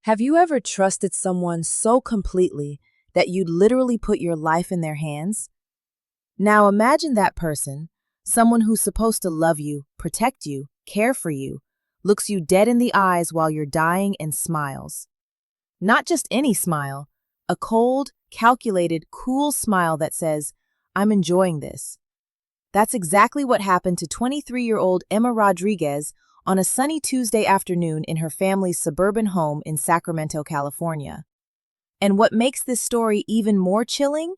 Have you ever trusted someone so completely that you'd literally put your life in their hands? Now imagine that person, someone who's supposed to love you, protect you, care for you, looks you dead in the eyes while you're dying and smiles. Not just any smile, a cold, calculated, cool smile that says, "I'm enjoying this." That's exactly what happened to 23-year-old Emma Rodriguez on a sunny Tuesday afternoon in her family's suburban home in Sacramento, California. And what makes this story even more chilling?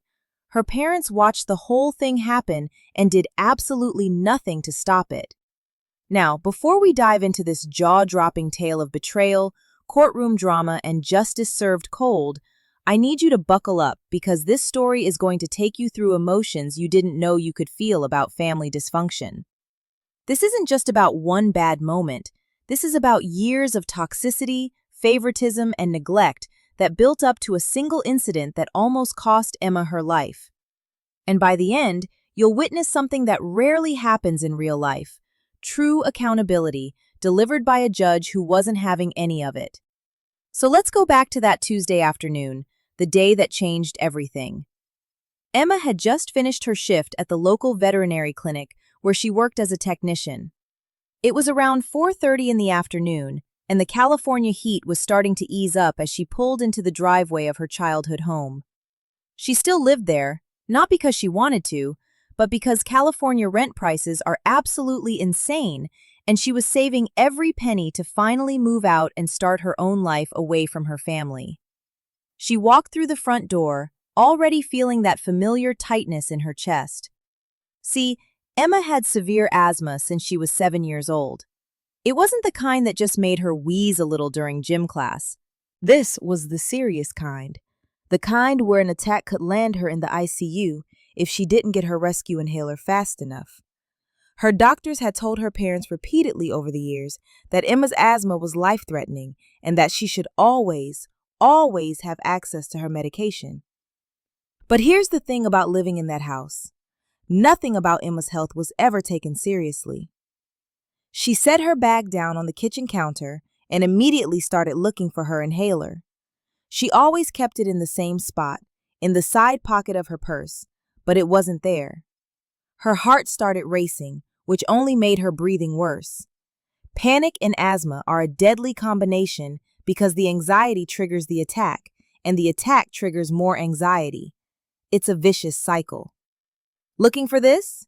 Her parents watched the whole thing happen and did absolutely nothing to stop it. Now, before we dive into this jaw-dropping tale of betrayal, courtroom drama, and justice served cold, I need you to buckle up because this story is going to take you through emotions you didn't know you could feel about family dysfunction. This isn't just about one bad moment. This is about years of toxicity, favoritism, and neglect that built up to a single incident that almost cost Emma her life. And by the end, you'll witness something that rarely happens in real life: true accountability, delivered by a judge who wasn't having any of it. So let's go back to that Tuesday afternoon, the day that changed everything. Emma had just finished her shift at the local veterinary clinic where she worked as a technician. It was around 4:30 in the afternoon, and the California heat was starting to ease up as she pulled into the driveway of her childhood home. She still lived there, not because she wanted to, but because California rent prices are absolutely insane, and she was saving every penny to finally move out and start her own life away from her family. She walked through the front door, already feeling that familiar tightness in her chest. See, Emma had severe asthma since she was 7 years old. It wasn't the kind that just made her wheeze a little during gym class. This was the serious kind. The kind where an attack could land her in the ICU if she didn't get her rescue inhaler fast enough. Her doctors had told her parents repeatedly over the years that Emma's asthma was life-threatening and that she should always have access to her medication. But here's the thing about living in that house. Nothing about Emma's health was ever taken seriously. She set her bag down on the kitchen counter and immediately started looking for her inhaler. She always kept it in the same spot, in the side pocket of her purse, but it wasn't there. Her heart started racing, which only made her breathing worse. Panic and asthma are a deadly combination because the anxiety triggers the attack, and the attack triggers more anxiety. It's a vicious cycle. Looking for this?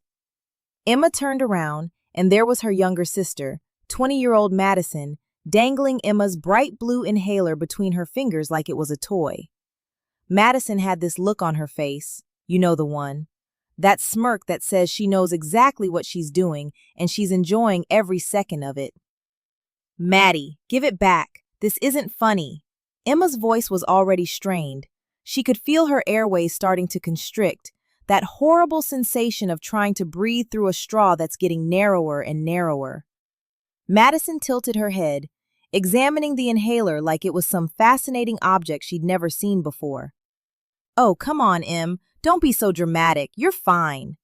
Emma turned around, and there was her younger sister, 20-year-old Madison, dangling Emma's bright blue inhaler between her fingers like it was a toy. Madison had this look on her face, you know the one. That smirk that says she knows exactly what she's doing and she's enjoying every second of it. "Maddie, give it back. This isn't funny." Emma's voice was already strained. She could feel her airways starting to constrict, that horrible sensation of trying to breathe through a straw that's getting narrower and narrower. Madison tilted her head, examining the inhaler like it was some fascinating object she'd never seen before. "Oh, come on, Em. Don't be so dramatic. You're fine."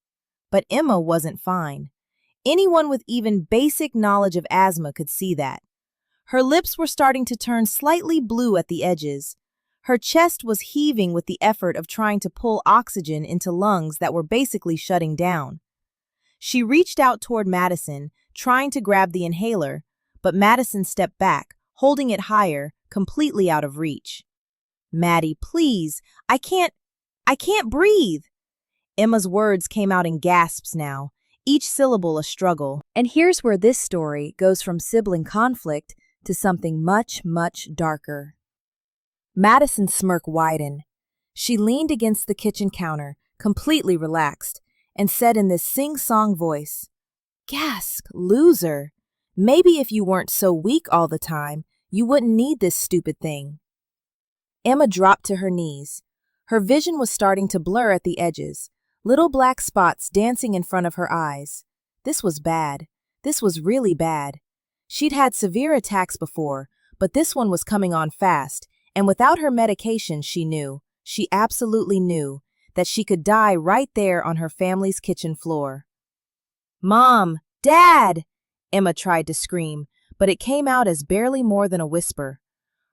But Emma wasn't fine. Anyone with even basic knowledge of asthma could see that. Her lips were starting to turn slightly blue at the edges. Her chest was heaving with the effort of trying to pull oxygen into lungs that were basically shutting down. She reached out toward Madison, trying to grab the inhaler, but Madison stepped back, holding it higher, completely out of reach. "Maddie, please, I can't breathe." Emma's words came out in gasps now, each syllable a struggle. And here's where this story goes from sibling conflict to something much, much darker. Madison's smirk widened. She leaned against the kitchen counter, completely relaxed, and said in this sing-song voice, "Gasp, loser. Maybe if you weren't so weak all the time, you wouldn't need this stupid thing." Emma dropped to her knees. Her vision was starting to blur at the edges, little black spots dancing in front of her eyes. This was bad. This was really bad. She'd had severe attacks before, but this one was coming on fast, and without her medication, she absolutely knew, that she could die right there on her family's kitchen floor. "Mom! Dad!" Emma tried to scream, but it came out as barely more than a whisper.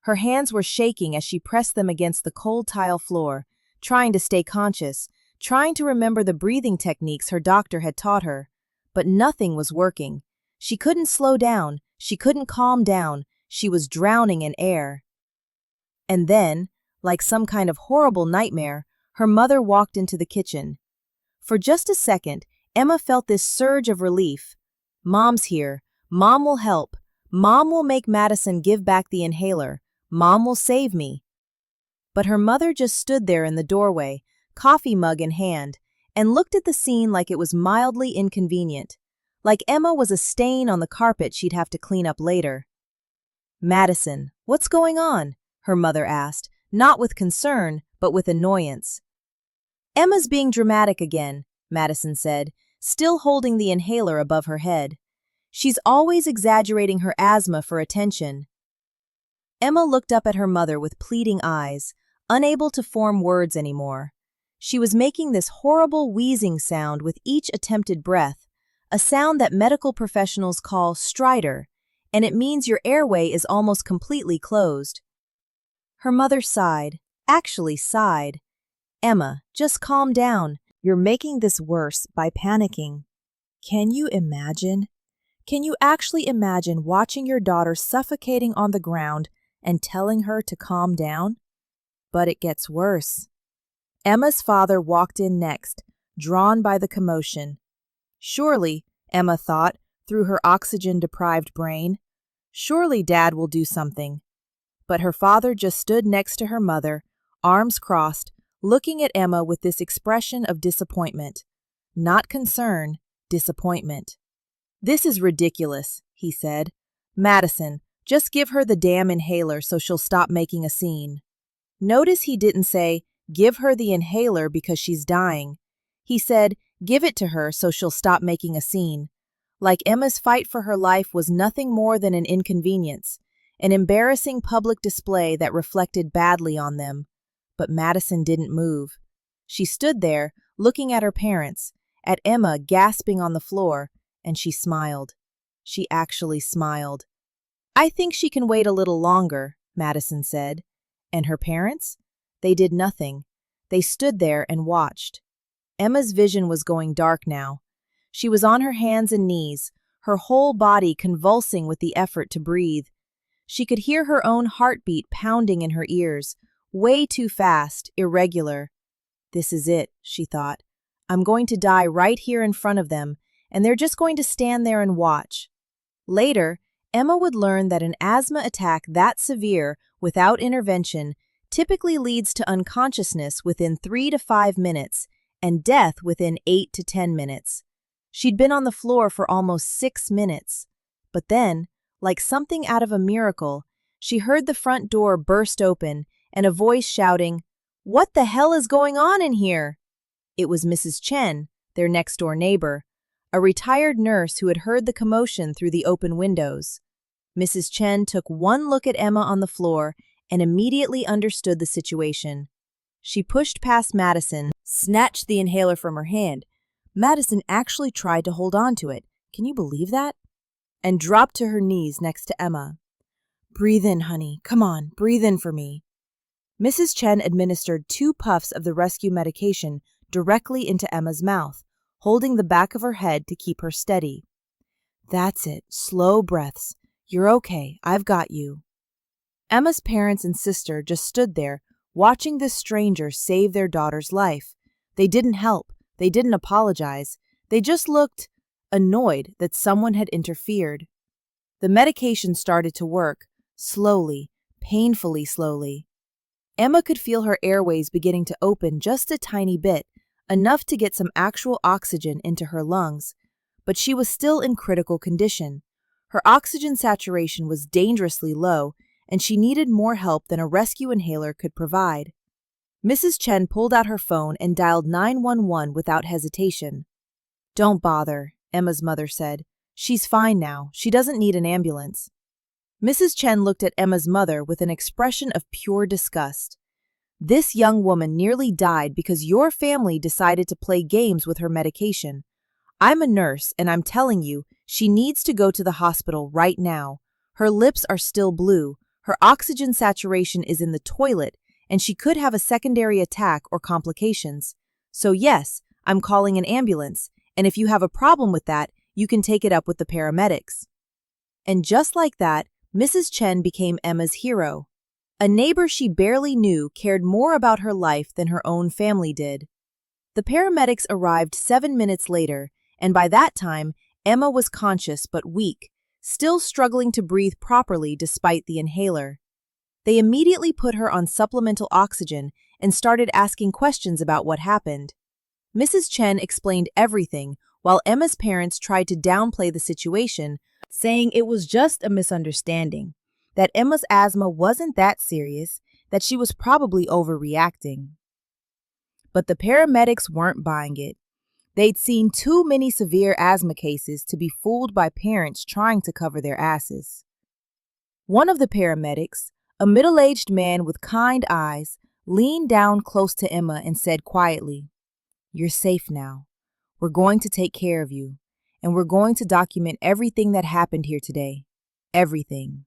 Her hands were shaking as she pressed them against the cold tile floor, trying to stay conscious, trying to remember the breathing techniques her doctor had taught her. But nothing was working. She couldn't slow down, she couldn't calm down, she was drowning in air. And then, like some kind of horrible nightmare, her mother walked into the kitchen. For just a second, Emma felt this surge of relief. Mom's here. Mom will help. Mom will make Madison give back the inhaler. Mom will save me. But her mother just stood there in the doorway, coffee mug in hand, and looked at the scene like it was mildly inconvenient, like Emma was a stain on the carpet she'd have to clean up later. "Madison, what's going on?" her mother asked, not with concern, but with annoyance. "Emma's being dramatic again," Madison said, still holding the inhaler above her head. "She's always exaggerating her asthma for attention." Emma looked up at her mother with pleading eyes, unable to form words anymore. She was making this horrible wheezing sound with each attempted breath, a sound that medical professionals call stridor, and it means your airway is almost completely closed. Her mother sighed, actually sighed. "Emma, just calm down. You're making this worse by panicking. Can you imagine? Can you actually imagine watching your daughter suffocating on the ground and telling her to calm down? But it gets worse." Emma's father walked in next, drawn by the commotion. Surely, Emma thought, through her oxygen-deprived brain, surely Dad will do something. But her father just stood next to her mother, arms crossed, looking at Emma with this expression of disappointment. Not concern, disappointment. "This is ridiculous," he said. "Madison, just give her the damn inhaler so she'll stop making a scene." Notice he didn't say, "Give her the inhaler because she's dying." He said, "Give it to her so she'll stop making a scene." Like Emma's fight for her life was nothing more than an inconvenience, an embarrassing public display that reflected badly on them. But Madison didn't move. She stood there, looking at her parents, at Emma gasping on the floor, and she smiled. She actually smiled. "I think she can wait a little longer," Madison said. And her parents? They did nothing. They stood there and watched. Emma's vision was going dark now. She was on her hands and knees, her whole body convulsing with the effort to breathe. She could hear her own heartbeat pounding in her ears, way too fast, irregular. "This is it," she thought. "I'm going to die right here in front of them, and they're just going to stand there and watch." Later, Emma would learn that an asthma attack that severe, without intervention, typically leads to unconsciousness within 3 to 5 minutes and death within 8 to 10 minutes. She'd been on the floor for almost 6 minutes. But then, like something out of a miracle, she heard the front door burst open and a voice shouting, "What the hell is going on in here?" It was Mrs. Chen, their next-door neighbor, a retired nurse who had heard the commotion through the open windows. Mrs. Chen took one look at Emma on the floor and immediately understood the situation. She pushed past Madison, snatched the inhaler from her hand. Madison actually tried to hold on to it. Can you believe that? And dropped to her knees next to Emma. "Breathe in, honey. Come on, breathe in for me." Mrs. Chen administered 2 puffs of the rescue medication directly into Emma's mouth, holding the back of her head to keep her steady. "That's it. Slow breaths. You're okay. I've got you." Emma's parents and sister just stood there, watching this stranger save their daughter's life. They didn't help. They didn't apologize. They just looked annoyed that someone had interfered. The medication started to work, slowly, painfully slowly. Emma could feel her airways beginning to open just a tiny bit, enough to get some actual oxygen into her lungs. But she was still in critical condition. Her oxygen saturation was dangerously low, and she needed more help than a rescue inhaler could provide. Mrs. Chen pulled out her phone and dialed 911 without hesitation. "Don't bother," Emma's mother said. "She's fine now. She doesn't need an ambulance." Mrs. Chen looked at Emma's mother with an expression of pure disgust. "This young woman nearly died because your family decided to play games with her medication. I'm a nurse, and I'm telling you, she needs to go to the hospital right now. Her lips are still blue. Her oxygen saturation is in the toilet, and she could have a secondary attack or complications. So yes, I'm calling an ambulance, and if you have a problem with that, you can take it up with the paramedics." And just like that, Mrs. Chen became Emma's hero. A neighbor she barely knew cared more about her life than her own family did. The paramedics arrived 7 minutes later, and by that time, Emma was conscious but weak, still struggling to breathe properly despite the inhaler. They immediately put her on supplemental oxygen and started asking questions about what happened. Mrs. Chen explained everything, while Emma's parents tried to downplay the situation, saying it was just a misunderstanding, that Emma's asthma wasn't that serious, that she was probably overreacting. But the paramedics weren't buying it. They'd seen too many severe asthma cases to be fooled by parents trying to cover their asses. One of the paramedics, a middle-aged man with kind eyes, leaned down close to Emma and said quietly, "You're safe now. We're going to take care of you, and we're going to document everything that happened here today. Everything."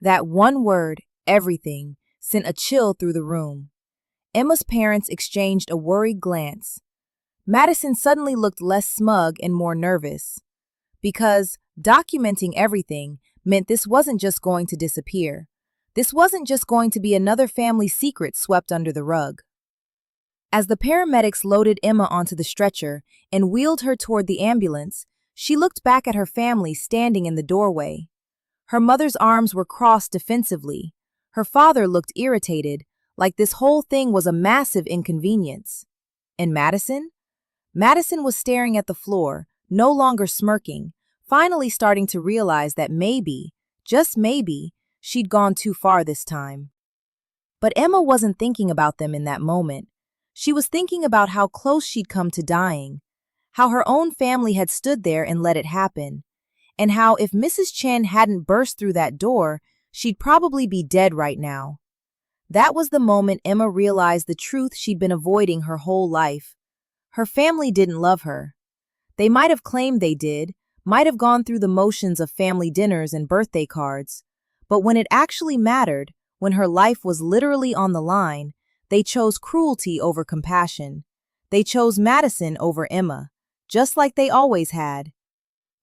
That one word, everything, sent a chill through the room. Emma's parents exchanged a worried glance. Madison suddenly looked less smug and more nervous, because documenting everything meant this wasn't just going to disappear. This wasn't just going to be another family secret swept under the rug. As the paramedics loaded Emma onto the stretcher and wheeled her toward the ambulance, she looked back at her family standing in the doorway. Her mother's arms were crossed defensively. Her father looked irritated, like this whole thing was a massive inconvenience. And Madison? Madison was staring at the floor, no longer smirking, finally starting to realize that maybe, just maybe, she'd gone too far this time. But Emma wasn't thinking about them in that moment. She was thinking about how close she'd come to dying, how her own family had stood there and let it happen, and how if Mrs. Chen hadn't burst through that door, she'd probably be dead right now. That was the moment Emma realized the truth she'd been avoiding her whole life. Her family didn't love her. They might have claimed they did, might have gone through the motions of family dinners and birthday cards, but when it actually mattered, when her life was literally on the line, they chose cruelty over compassion. They chose Madison over Emma, just like they always had.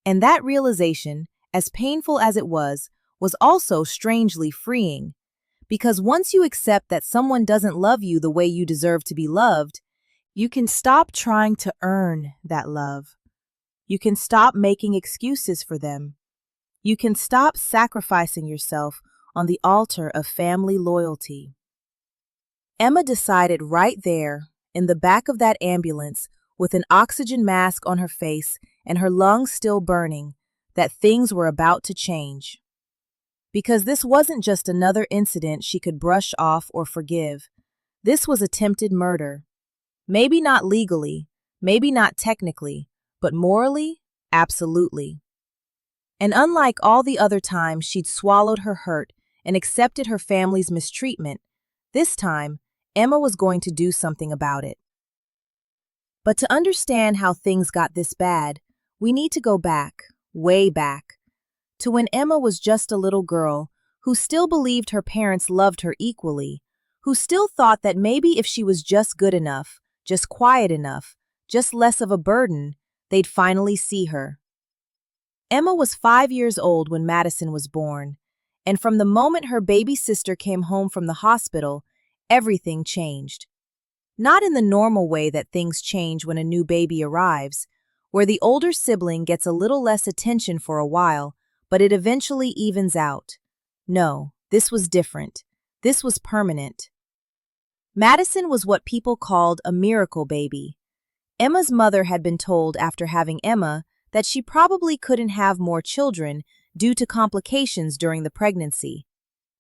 And that realization, as painful as it was also strangely freeing. Because once you accept that someone doesn't love you the way you deserve to be loved, you can stop trying to earn that love. You can stop making excuses for them. You can stop sacrificing yourself on the altar of family loyalty. Emma decided right there, in the back of that ambulance, with an oxygen mask on her face and her lungs still burning, that things were about to change. Because this wasn't just another incident she could brush off or forgive. This was attempted murder. Maybe not legally, maybe not technically, but morally, absolutely. And unlike all the other times she'd swallowed her hurt and accepted her family's mistreatment, this time, Emma was going to do something about it. But to understand how things got this bad, we need to go back, way back, to when Emma was just a little girl who still believed her parents loved her equally, who still thought that maybe if she was just good enough, just quiet enough, just less of a burden, they'd finally see her. Emma was 5 years old when Madison was born, and from the moment her baby sister came home from the hospital, everything changed. Not in the normal way that things change when a new baby arrives, where the older sibling gets a little less attention for a while, but it eventually evens out. No, this was different. This was permanent. Madison was what people called a miracle baby. Emma's mother had been told after having Emma that she probably couldn't have more children due to complications during the pregnancy.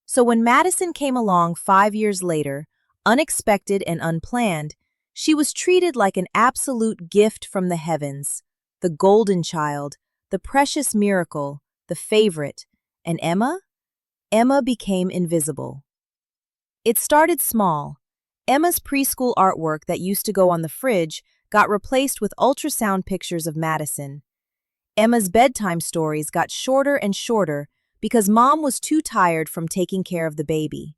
So when Madison came along 5 years later, unexpected and unplanned, she was treated like an absolute gift from the heavens, the golden child, the precious miracle, the favorite. And Emma? Emma became invisible. It started small. Emma's preschool artwork that used to go on the fridge got replaced with ultrasound pictures of Madison. Emma's bedtime stories got shorter and shorter because Mom was too tired from taking care of the baby.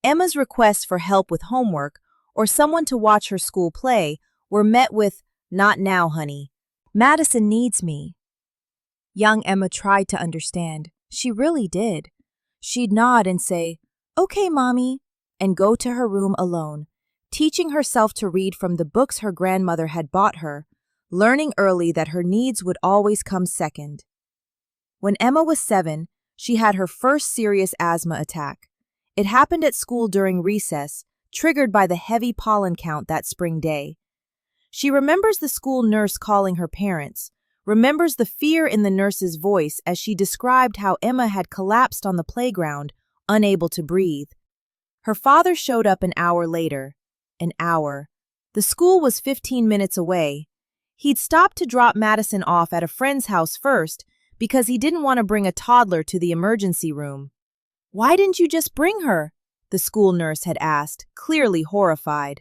Emma's requests for help with homework or someone to watch her school play were met with, "Not now, honey. Madison needs me." Young Emma tried to understand. She really did. She'd nod and say, "Okay, Mommy," and go to her room alone, teaching herself to read from the books her grandmother had bought her, learning early that her needs would always come second. When Emma was 7, she had her first serious asthma attack. It happened at school during recess, triggered by the heavy pollen count that spring day. She remembers the school nurse calling her parents, remembers the fear in the nurse's voice as she described how Emma had collapsed on the playground, unable to breathe. Her father showed up an hour later. An hour. The school was 15 minutes away. He'd stopped to drop Madison off at a friend's house first because he didn't want to bring a toddler to the emergency room. "Why didn't you just bring her?" the school nurse had asked, clearly horrified.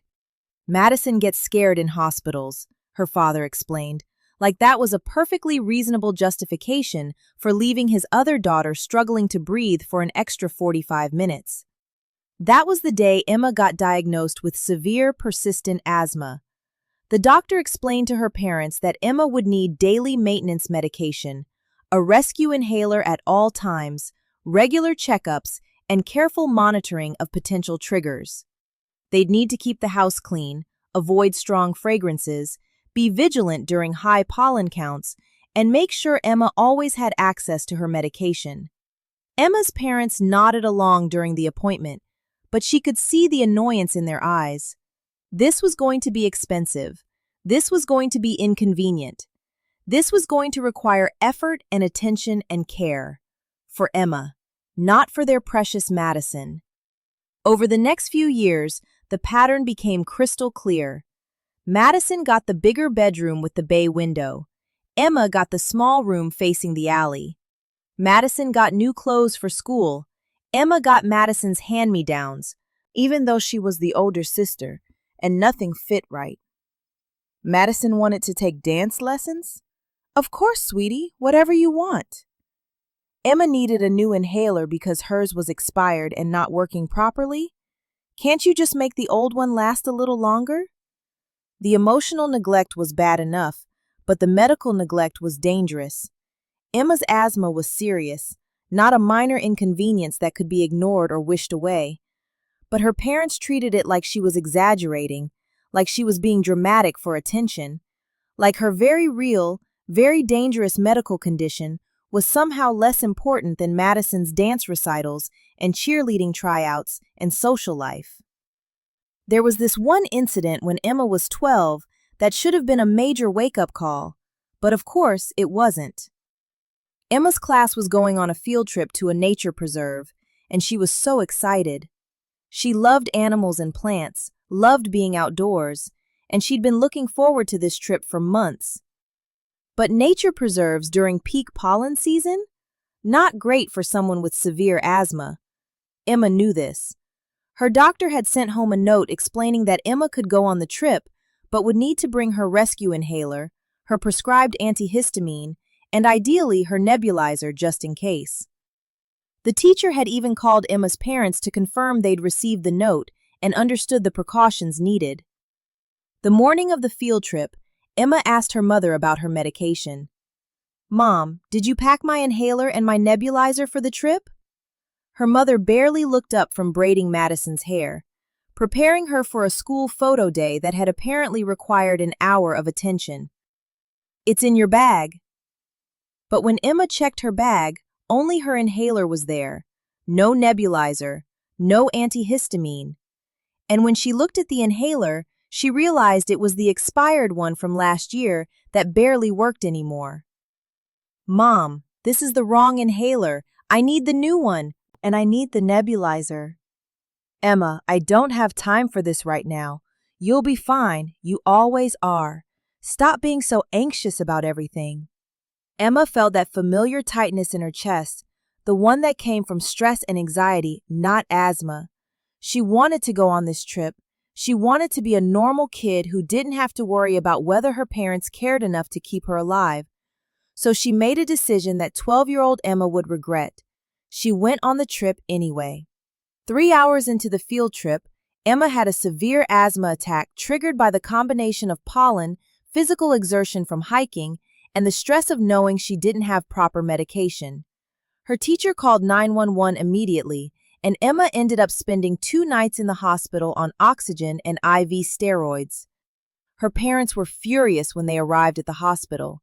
"Madison gets scared in hospitals," her father explained, like that was a perfectly reasonable justification for leaving his other daughter struggling to breathe for an extra 45 minutes. That was the day Emma got diagnosed with severe, persistent asthma. The doctor explained to her parents that Emma would need daily maintenance medication, a rescue inhaler at all times, regular checkups, and careful monitoring of potential triggers. They'd need to keep the house clean, avoid strong fragrances, be vigilant during high pollen counts, and make sure Emma always had access to her medication. Emma's parents nodded along during the appointment, but she could see the annoyance in their eyes. This was going to be expensive. This was going to be inconvenient. This was going to require effort and attention and care. For Emma, not for their precious Madison. Over the next few years, the pattern became crystal clear. Madison got the bigger bedroom with the bay window. Emma got the small room facing the alley. Madison got new clothes for school. Emma got Madison's hand-me-downs, even though she was the older sister, and nothing fit right. Madison wanted to take dance lessons? Of course, sweetie, whatever you want. Emma needed a new inhaler because hers was expired and not working properly. Can't you just make the old one last a little longer? The emotional neglect was bad enough, but the medical neglect was dangerous. Emma's asthma was serious, not a minor inconvenience that could be ignored or wished away. But her parents treated it like she was exaggerating, like she was being dramatic for attention, like her very real, very dangerous medical condition was somehow less important than Madison's dance recitals and cheerleading tryouts and social life. There was this one incident when Emma was 12 that should have been a major wake-up call, but of course it wasn't. Emma's class was going on a field trip to a nature preserve, and she was so excited. She loved animals and plants, loved being outdoors, and she'd been looking forward to this trip for months. But nature preserves during peak pollen season? Not great for someone with severe asthma. Emma knew this. Her doctor had sent home a note explaining that Emma could go on the trip, but would need to bring her rescue inhaler, her prescribed antihistamine, and ideally her nebulizer just in case. The teacher had even called Emma's parents to confirm they'd received the note and understood the precautions needed. The morning of the field trip, Emma asked her mother about her medication. "Mom, did you pack my inhaler and my nebulizer for the trip?" Her mother barely looked up from braiding Madison's hair, preparing her for a school photo day that had apparently required an hour of attention. "It's in your bag." But when Emma checked her bag, only her inhaler was there. No nebulizer, no antihistamine. And when she looked at the inhaler, she realized it was the expired one from last year that barely worked anymore. "Mom, this is the wrong inhaler. I need the new one, and I need the nebulizer." "Emma, I don't have time for this right now. You'll be fine. You always are. Stop being so anxious about everything." Emma felt that familiar tightness in her chest, the one that came from stress and anxiety, not asthma. She wanted to go on this trip. She wanted to be a normal kid who didn't have to worry about whether her parents cared enough to keep her alive. So she made a decision that 12-year-old Emma would regret. She went on the trip anyway. 3 hours into the field trip, Emma had a severe asthma attack triggered by the combination of pollen, physical exertion from hiking, and the stress of knowing she didn't have proper medication. Her teacher called 911 immediately, and Emma ended up spending 2 nights in the hospital on oxygen and IV steroids. Her parents were furious when they arrived at the hospital,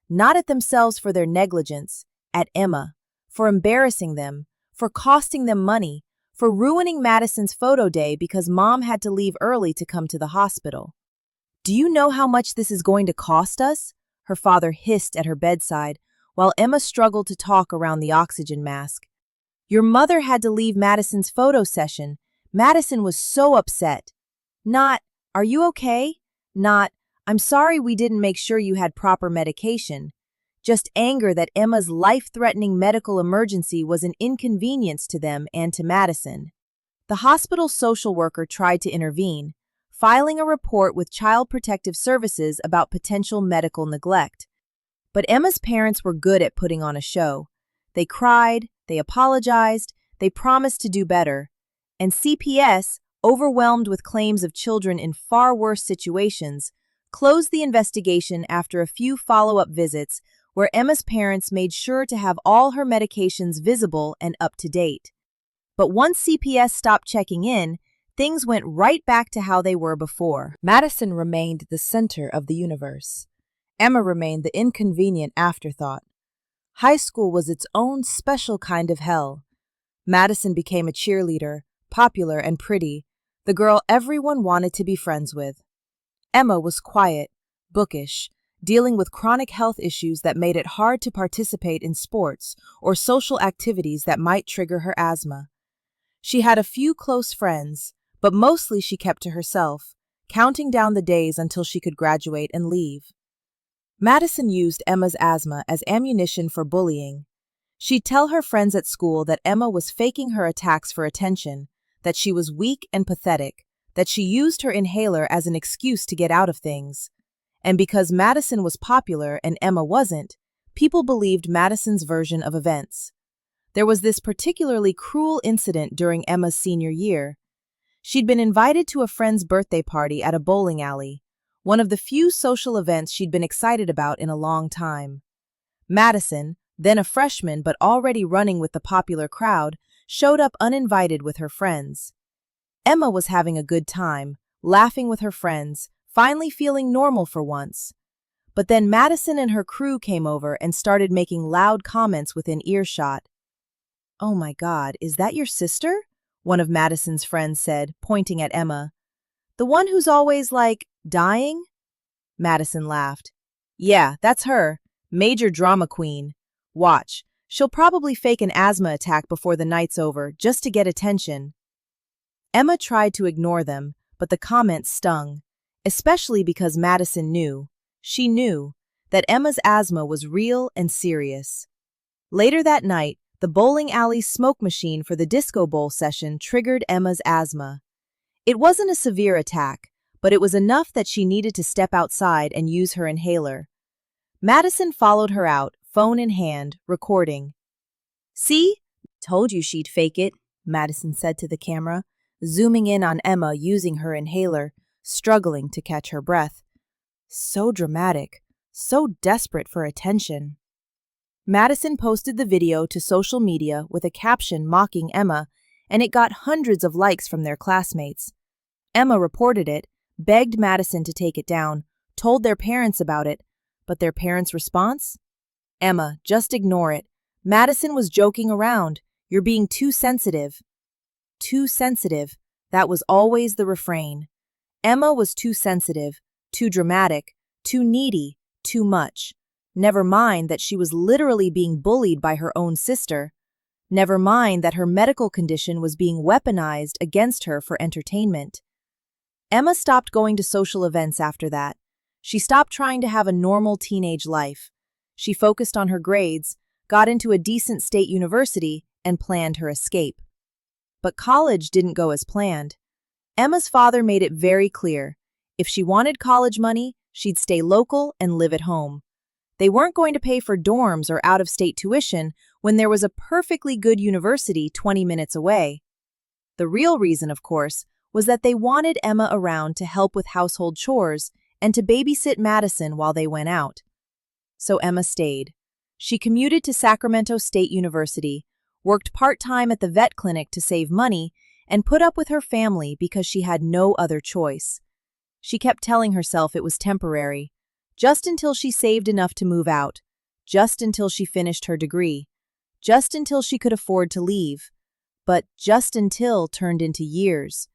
not at themselves for their negligence, at Emma, for embarrassing them, for costing them money, for ruining Madison's photo day because Mom had to leave early to come to the hospital. "Do you know how much this is going to cost us?" her father hissed at her bedside, while Emma struggled to talk around the oxygen mask. "Your mother had to leave Madison's photo session. Madison was so upset. Not, 'Are you okay?' Not, 'I'm sorry we didn't make sure you had proper medication.' Just anger that Emma's life-threatening medical emergency was an inconvenience to them and to Madison." The hospital social worker tried to intervene, filing a report with Child Protective Services about potential medical neglect. But Emma's parents were good at putting on a show. They cried, they apologized, they promised to do better. And CPS, overwhelmed with claims of children in far worse situations, closed the investigation after a few follow-up visits where Emma's parents made sure to have all her medications visible and up to date. But once CPS stopped checking in, things went right back to how they were before. Madison remained the center of the universe. Emma remained the inconvenient afterthought. High school was its own special kind of hell. Madison became a cheerleader, popular and pretty, the girl everyone wanted to be friends with. Emma was quiet, bookish, dealing with chronic health issues that made it hard to participate in sports or social activities that might trigger her asthma. She had a few close friends, but mostly she kept to herself, counting down the days until she could graduate and leave. Madison used Emma's asthma as ammunition for bullying. She'd tell her friends at school that Emma was faking her attacks for attention, that she was weak and pathetic, that she used her inhaler as an excuse to get out of things. And because Madison was popular and Emma wasn't, people believed Madison's version of events. There was this particularly cruel incident during Emma's senior year. She'd been invited to a friend's birthday party at a bowling alley, one of the few social events she'd been excited about in a long time. Madison, then a freshman but already running with the popular crowd, showed up uninvited with her friends. Emma was having a good time, laughing with her friends, finally feeling normal for once. But then Madison and her crew came over and started making loud comments within earshot. "Oh my God, is that your sister?" one of Madison's friends said, pointing at Emma. "The one who's always, like, dying?" Madison laughed. "Yeah, that's her. Major drama queen. Watch, she'll probably fake an asthma attack before the night's over, just to get attention." Emma tried to ignore them, but the comments stung, especially because Madison knew, she knew, that Emma's asthma was real and serious. Later that night, the bowling alley's smoke machine for the disco bowl session triggered Emma's asthma. It wasn't a severe attack, but it was enough that she needed to step outside and use her inhaler. Madison followed her out, phone in hand, recording. "See? Told you she'd fake it," Madison said to the camera, zooming in on Emma using her inhaler, struggling to catch her breath. So dramatic, so desperate for attention. Madison posted the video to social media with a caption mocking Emma, and it got hundreds of likes from their classmates. Emma reported it, begged Madison to take it down, told their parents about it, but their parents' response? "Emma, just ignore it. Madison was joking around. You're being too sensitive." Too sensitive. That was always the refrain. Emma was too sensitive, too dramatic, too needy, too much. Never mind that she was literally being bullied by her own sister. Never mind that her medical condition was being weaponized against her for entertainment. Emma stopped going to social events after that. She stopped trying to have a normal teenage life. She focused on her grades, got into a decent state university, and planned her escape. But college didn't go as planned. Emma's father made it very clear. If she wanted college money, she'd stay local and live at home. They weren't going to pay for dorms or out-of-state tuition when there was a perfectly good university 20 minutes away. The real reason, of course, was that they wanted Emma around to help with household chores and to babysit Madison while they went out. So Emma stayed. She commuted to Sacramento State University, worked part-time at the vet clinic to save money, and put up with her family because she had no other choice. She kept telling herself it was temporary, just until she saved enough to move out, just until she finished her degree, just until she could afford to leave. But just until turned into years.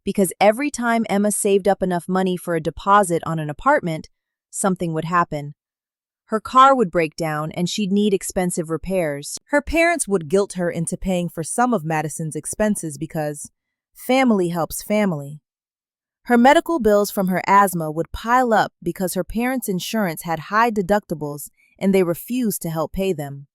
Because every time Emma saved up enough money for a deposit on an apartment, something would happen. Her car would break down and she'd need expensive repairs. Her parents would guilt her into paying for some of Madison's expenses because family helps family. Her medical bills from her asthma would pile up because her parents' insurance had high deductibles and they refused to help pay them.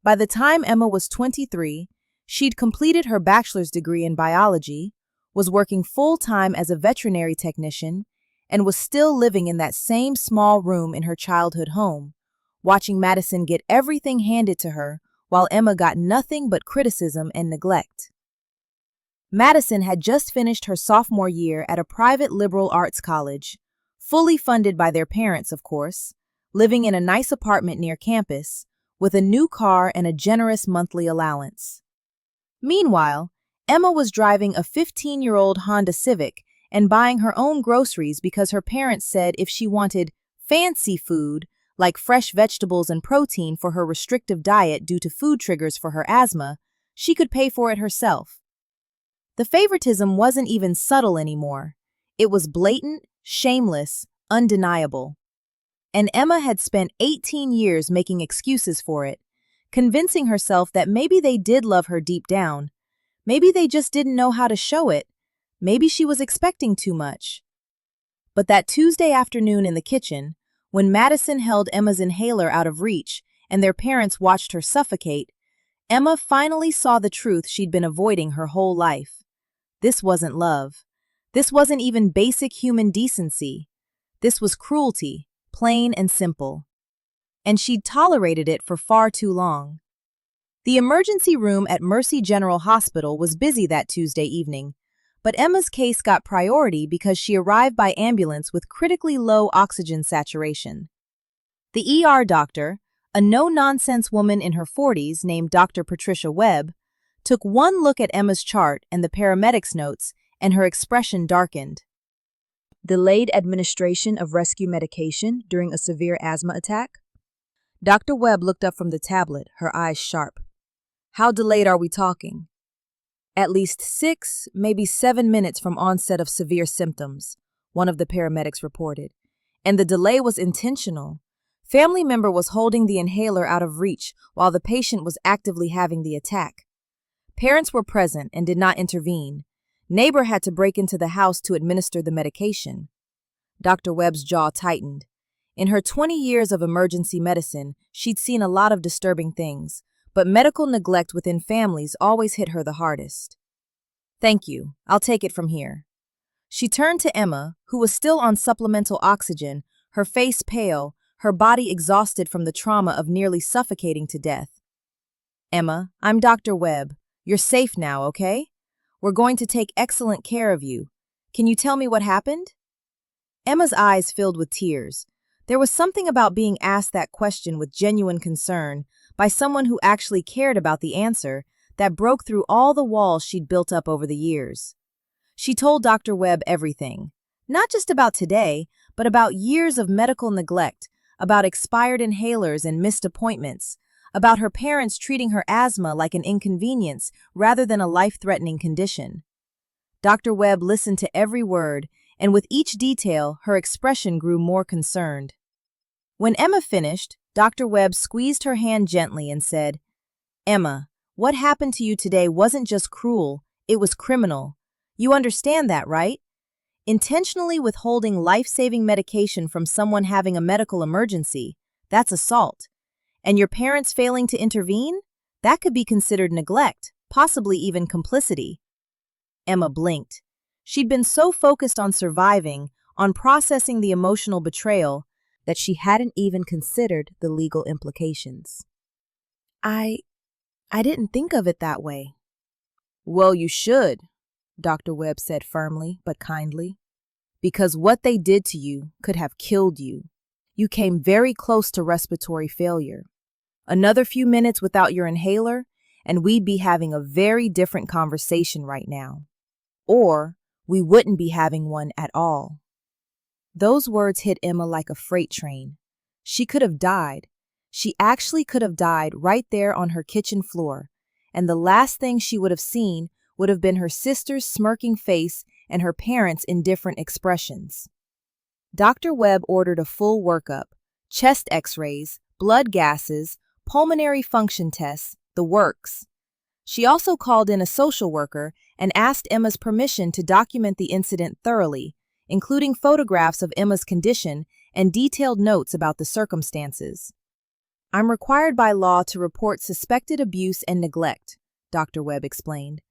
By the time Emma was 23, she'd completed her bachelor's degree in biology, was working full-time as a veterinary technician, and was still living in that same small room in her childhood home, watching Madison get everything handed to her while Emma got nothing but criticism and neglect. Madison had just finished her sophomore year at a private liberal arts college, fully funded by their parents, of course, living in a nice apartment near campus, with a new car and a generous monthly allowance. Meanwhile, Emma was driving a 15-year-old Honda Civic and buying her own groceries because her parents said if she wanted fancy food, like fresh vegetables and protein for her restrictive diet due to food triggers for her asthma, she could pay for it herself. The favoritism wasn't even subtle anymore. It was blatant, shameless, undeniable. And Emma had spent 18 years making excuses for it, convincing herself that maybe they did love her deep down. Maybe they just didn't know how to show it. Maybe she was expecting too much. But that Tuesday afternoon in the kitchen, when Madison held Emma's inhaler out of reach and their parents watched her suffocate, Emma finally saw the truth she'd been avoiding her whole life. This wasn't love. This wasn't even basic human decency. This was cruelty, plain and simple. And she'd tolerated it for far too long. The emergency room at Mercy General Hospital was busy that Tuesday evening, but Emma's case got priority because she arrived by ambulance with critically low oxygen saturation. The ER doctor, a no-nonsense woman in her 40s named Dr. Patricia Webb, took one look at Emma's chart and the paramedics' notes, and her expression darkened. Delayed administration of rescue medication during a severe asthma attack? Dr. Webb looked up from the tablet, her eyes sharp. How delayed are we talking? At least 6, maybe 7 minutes from onset of severe symptoms, one of the paramedics reported. And the delay was intentional. Family member was holding the inhaler out of reach while the patient was actively having the attack. Parents were present and did not intervene. Neighbor had to break into the house to administer the medication. Dr. Webb's jaw tightened. In her 20 years of emergency medicine, she'd seen a lot of disturbing things, but medical neglect within families always hit her the hardest. Thank you. I'll take it from here. She turned to Emma, who was still on supplemental oxygen, her face pale, her body exhausted from the trauma of nearly suffocating to death. Emma, I'm Dr. Webb. You're safe now, okay? We're going to take excellent care of you. Can you tell me what happened? Emma's eyes filled with tears. There was something about being asked that question with genuine concern by someone who actually cared about the answer that broke through all the walls she'd built up over the years. She told Dr. Webb everything, not just about today, but about years of medical neglect, about expired inhalers and missed appointments, about her parents treating her asthma like an inconvenience rather than a life-threatening condition. Dr. Webb listened to every word, and with each detail, her expression grew more concerned. When Emma finished, Dr. Webb squeezed her hand gently and said, Emma, what happened to you today wasn't just cruel, it was criminal. You understand that, right? Intentionally withholding life-saving medication from someone having a medical emergency, that's assault. And your parents failing to intervene? That could be considered neglect, possibly even complicity. Emma blinked. She'd been so focused on surviving, on processing the emotional betrayal, that she hadn't even considered the legal implications. I didn't think of it that way. Well, you should, Dr. Webb said firmly but kindly, because what they did to you could have killed you. You came very close to respiratory failure. Another few minutes without your inhaler, and we'd be having a very different conversation right now. Or we wouldn't be having one at all. Those words hit Emma like a freight train. She could have died. She actually could have died right there on her kitchen floor, and the last thing she would have seen would have been her sister's smirking face and her parents' indifferent expressions. Dr. Webb ordered a full workup, chest x-rays, blood gases, pulmonary function tests, the works. She also called in a social worker and asked Emma's permission to document the incident thoroughly, including photographs of Emma's condition and detailed notes about the circumstances. I'm required by law to report suspected abuse and neglect, Dr. Webb explained.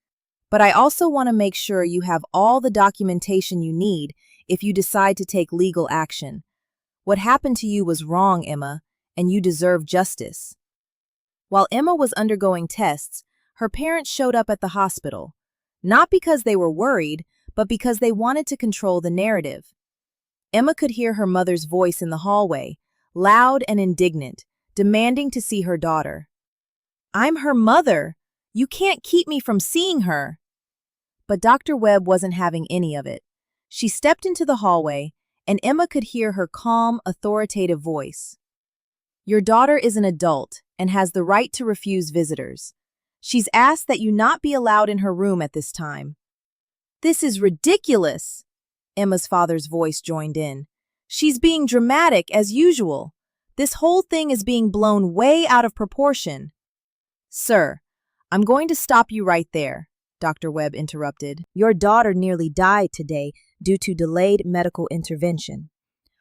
But I also want to make sure you have all the documentation you need if you decide to take legal action. What happened to you was wrong, Emma, and you deserve justice. While Emma was undergoing tests, her parents showed up at the hospital, not because they were worried, but because they wanted to control the narrative. Emma could hear her mother's voice in the hallway, loud and indignant, demanding to see her daughter. I'm her mother. You can't keep me from seeing her. But Dr. Webb wasn't having any of it. She stepped into the hallway, and Emma could hear her calm, authoritative voice. Your daughter is an adult and has the right to refuse visitors. She's asked that you not be allowed in her room at this time. This is ridiculous, Emma's father's voice joined in. She's being dramatic as usual. This whole thing is being blown way out of proportion. Sir, I'm going to stop you right there, Dr. Webb interrupted. Your daughter nearly died today due to delayed medical intervention.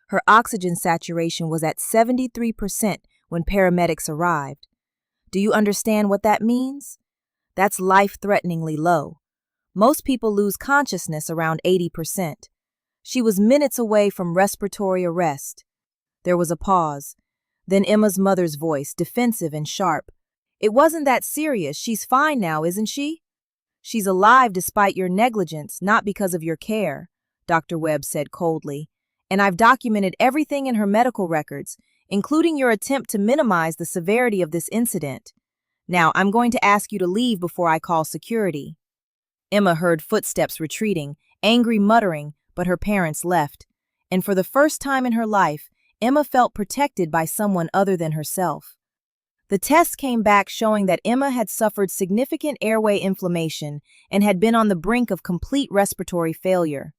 Her oxygen saturation was at 73% when paramedics arrived. Do you understand what that means? That's life-threateningly low. Most people lose consciousness around 80%. She was minutes away from respiratory arrest. There was a pause. Then Emma's mother's voice, defensive and sharp. It wasn't that serious. She's fine now, isn't she? She's alive despite your negligence, not because of your care, Dr. Webb said coldly. And I've documented everything in her medical records, including your attempt to minimize the severity of this incident. Now, I'm going to ask you to leave before I call security. Emma heard footsteps retreating, angry muttering, but her parents left. And for the first time in her life, Emma felt protected by someone other than herself. The tests came back showing that Emma had suffered significant airway inflammation and had been on the brink of complete respiratory failure.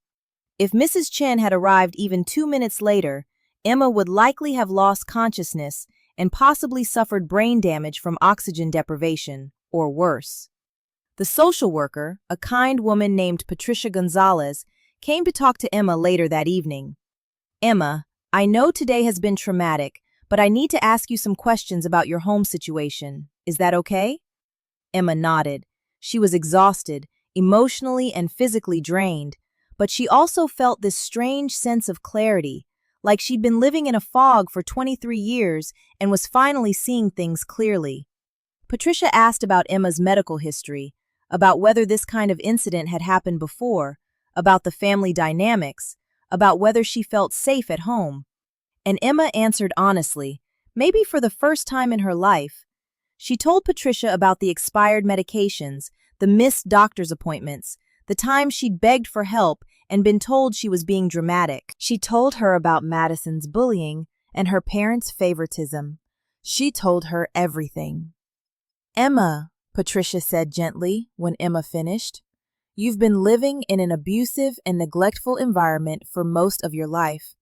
If Mrs. Chen had arrived even 2 minutes later, Emma would likely have lost consciousness and possibly suffered brain damage from oxygen deprivation, or worse. The social worker, a kind woman named Patricia Gonzalez, came to talk to Emma later that evening. Emma, I know today has been traumatic, but I need to ask you some questions about your home situation. Is that okay? Emma nodded. She was exhausted, emotionally and physically drained, but she also felt this strange sense of clarity, like she'd been living in a fog for 23 years and was finally seeing things clearly. Patricia asked about Emma's medical history, about whether this kind of incident had happened before, about the family dynamics, about whether she felt safe at home. And Emma answered honestly, maybe for the first time in her life. She told Patricia about the expired medications, the missed doctor's appointments, the time she'd begged for help and been told she was being dramatic. She told her about Madison's bullying and her parents' favoritism. She told her everything. Emma, Patricia said gently when Emma finished, you've been living in an abusive and neglectful environment for most of your life.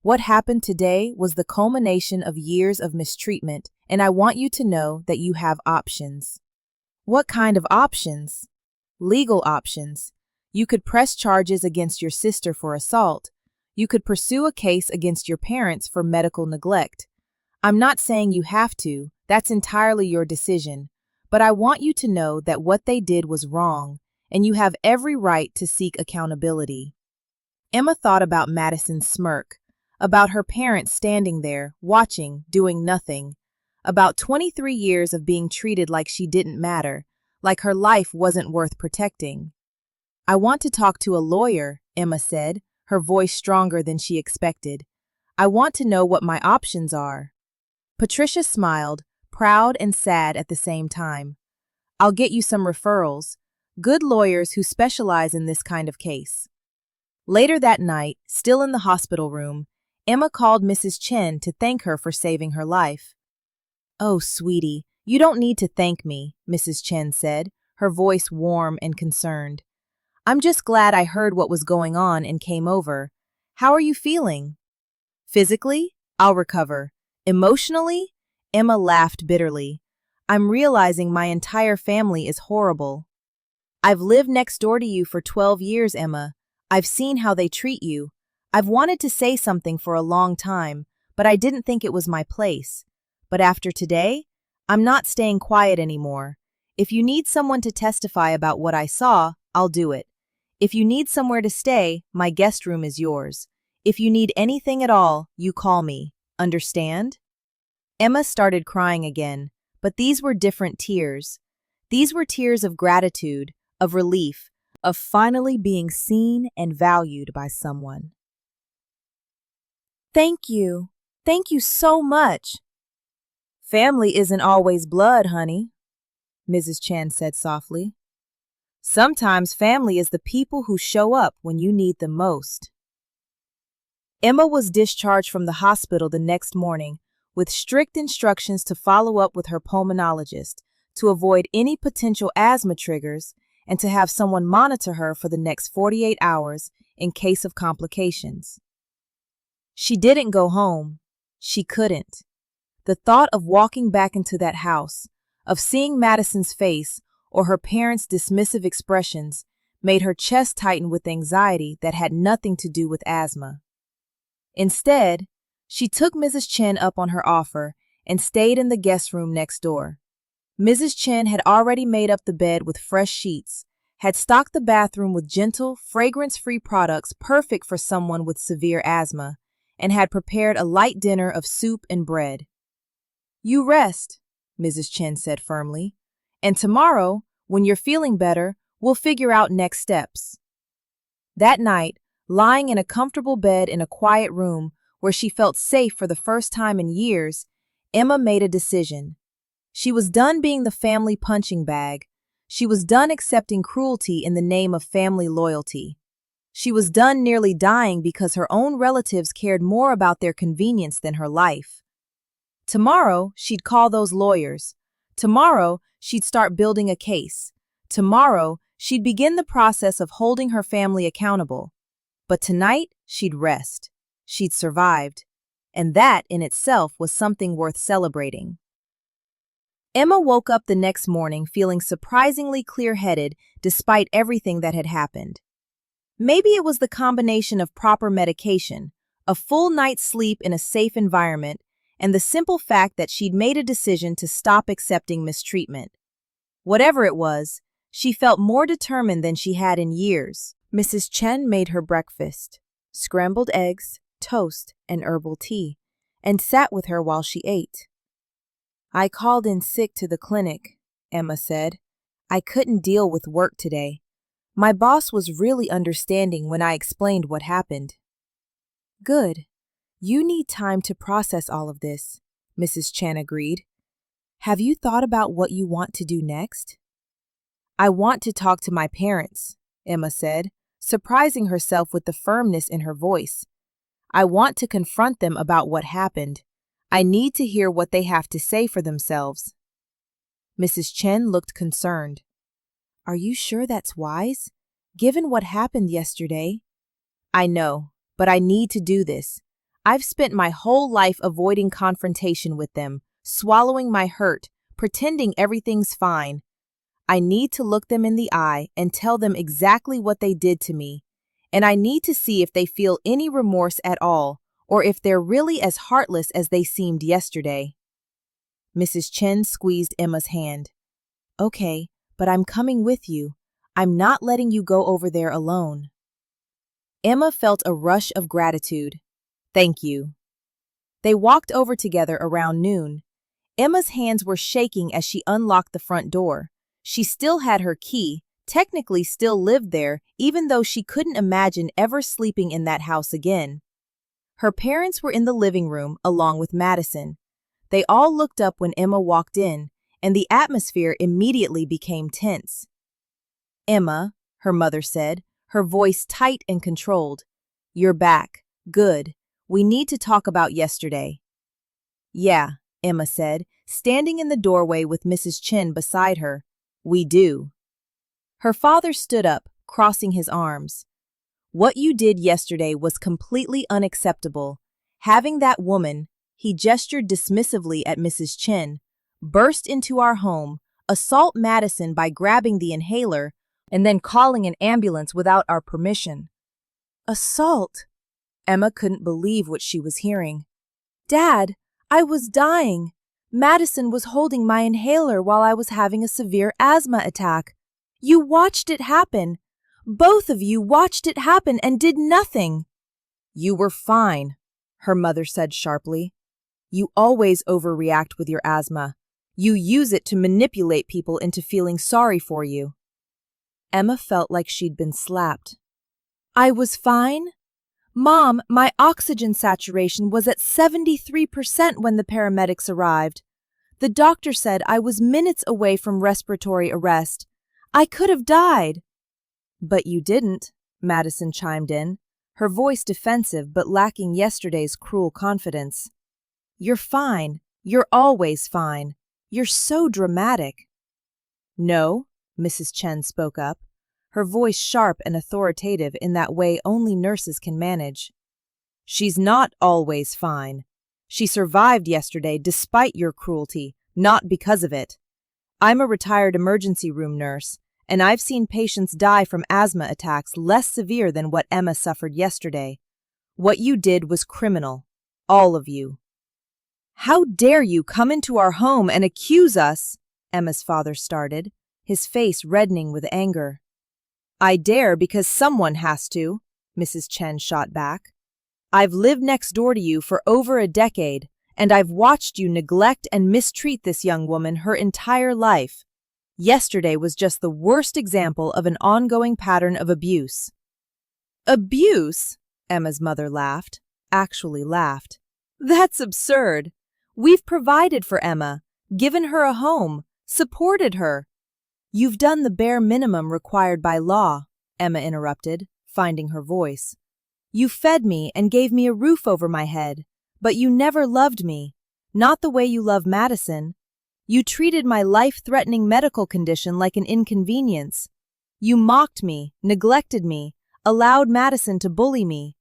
What happened today was the culmination of years of mistreatment, and I want you to know that you have options. What kind of options? Legal options. You could press charges against your sister for assault. You could pursue a case against your parents for medical neglect. I'm not saying you have to, that's entirely your decision, but I want you to know that what they did was wrong, and you have every right to seek accountability. Emma thought about Madison's smirk, about her parents standing there, watching, doing nothing, about 23 years of being treated like she didn't matter, like her life wasn't worth protecting. "I want to talk to a lawyer," Emma said, her voice stronger than she expected. "I want to know what my options are." Patricia smiled, proud and sad at the same time. "I'll get you some referrals, good lawyers who specialize in this kind of case." Later that night, still in the hospital room, Emma called Mrs. Chen to thank her for saving her life. "Oh, sweetie, you don't need to thank me," Mrs. Chen said, her voice warm and concerned. "I'm just glad I heard what was going on and came over. How are you feeling?" "Physically, I'll recover. Emotionally?" Emma laughed bitterly. "I'm realizing my entire family is horrible. I've lived next door to you for 12 years, Emma. I've seen how they treat you. I've wanted to say something for a long time, but I didn't think it was my place. But after today, I'm not staying quiet anymore. If you need someone to testify about what I saw, I'll do it. If you need somewhere to stay, my guest room is yours. If you need anything at all, you call me. Understand?" Emma started crying again, but these were different tears. These were tears of gratitude, of relief, of finally being seen and valued by someone. "Thank you. Thank you so much." "Family isn't always blood, honey," Mrs. Chen said softly. "Sometimes family is the people who show up when you need them most." Emma was discharged from the hospital the next morning with strict instructions to follow up with her pulmonologist, to avoid any potential asthma triggers, and to have someone monitor her for the next 48 hours in case of complications. She didn't go home. She couldn't. The thought of walking back into that house, of seeing Madison's face or her parents' dismissive expressions, made her chest tighten with anxiety that had nothing to do with asthma. Instead, she took Mrs. Chen up on her offer and stayed in the guest room next door. Mrs. Chen had already made up the bed with fresh sheets, had stocked the bathroom with gentle, fragrance-free products perfect for someone with severe asthma, and had prepared a light dinner of soup and bread. "You rest," Mrs. Chen said firmly, "and tomorrow, when you're feeling better, we'll figure out next steps." That night, lying in a comfortable bed in a quiet room where she felt safe for the first time in years, Emma made a decision. She was done being the family punching bag. She was done accepting cruelty in the name of family loyalty. She was done nearly dying because her own relatives cared more about their convenience than her life. Tomorrow, she'd call those lawyers. Tomorrow, she'd start building a case. Tomorrow, she'd begin the process of holding her family accountable. But tonight, she'd rest. She'd survived. And that, in itself, was something worth celebrating. Emma woke up the next morning feeling surprisingly clear-headed despite everything that had happened. Maybe it was the combination of proper medication, a full night's sleep in a safe environment, and the simple fact that she'd made a decision to stop accepting mistreatment. Whatever it was, she felt more determined than she had in years. Mrs. Chen made her breakfast, scrambled eggs, toast, and herbal tea, and sat with her while she ate. "I called in sick to the clinic," Emma said. "I couldn't deal with work today. My boss was really understanding when I explained what happened." "Good. You need time to process all of this," Mrs. Chen agreed. "Have you thought about what you want to do next?" "I want to talk to my parents," Emma said, surprising herself with the firmness in her voice. "I want to confront them about what happened. I need to hear what they have to say for themselves." Mrs. Chen looked concerned. "Are you sure that's wise, given what happened yesterday?" "I know, but I need to do this. I've spent my whole life avoiding confrontation with them, swallowing my hurt, pretending everything's fine. I need to look them in the eye and tell them exactly what they did to me, and I need to see if they feel any remorse at all, or if they're really as heartless as they seemed yesterday." Mrs. Chen squeezed Emma's hand. "Okay, but I'm coming with you. I'm not letting you go over there alone." Emma felt a rush of gratitude. Thank you. They walked over together around noon. Emma's hands were shaking as she unlocked the front door. She still had her key, technically still lived there, even though she couldn't imagine ever sleeping in that house again. Her parents were in the living room, along with Madison. They all looked up when Emma walked in, and the atmosphere immediately became tense. "Emma," her mother said, her voice tight and controlled. "You're back. Good. We need to talk about yesterday." "Yeah," Emma said, standing in the doorway with Mrs. Chen beside her. "We do." Her father stood up, crossing his arms. "What you did yesterday was completely unacceptable. Having that woman," he gestured dismissively at Mrs. Chen, "burst into our home, assault Madison by grabbing the inhaler, and then calling an ambulance without our permission." "Assault?" Emma couldn't believe what she was hearing. "Dad, I was dying. Madison was holding my inhaler while I was having a severe asthma attack. You watched it happen. Both of you watched it happen and did nothing." "You were fine," her mother said sharply. "You always overreact with your asthma. You use it to manipulate people into feeling sorry for you." Emma felt like she'd been slapped. "I was fine? Mom, my oxygen saturation was at 73% when the paramedics arrived. The doctor said I was minutes away from respiratory arrest. I could have died." "But you didn't," Madison chimed in, her voice defensive but lacking yesterday's cruel confidence. "You're fine. You're always fine. You're so dramatic." "No," Mrs. Chen spoke up, her voice sharp and authoritative in that way only nurses can manage. "She's not always fine. She survived yesterday despite your cruelty, not because of it. I'm a retired emergency room nurse, and I've seen patients die from asthma attacks less severe than what Emma suffered yesterday. What you did was criminal. All of you." "How dare you come into our home and accuse us?" Emma's father started, his face reddening with anger. "I dare because someone has to," Mrs. Chen shot back. "I've lived next door to you for over a decade, and I've watched you neglect and mistreat this young woman her entire life. Yesterday was just the worst example of an ongoing pattern of abuse." "Abuse?" Emma's mother laughed, actually laughed. "That's absurd. We've provided for Emma, given her a home, supported her." "You've done the bare minimum required by law," Emma interrupted, finding her voice. "You fed me and gave me a roof over my head, but you never loved me, not the way you love Madison. You treated my life-threatening medical condition like an inconvenience. You mocked me, neglected me, allowed Madison to bully me.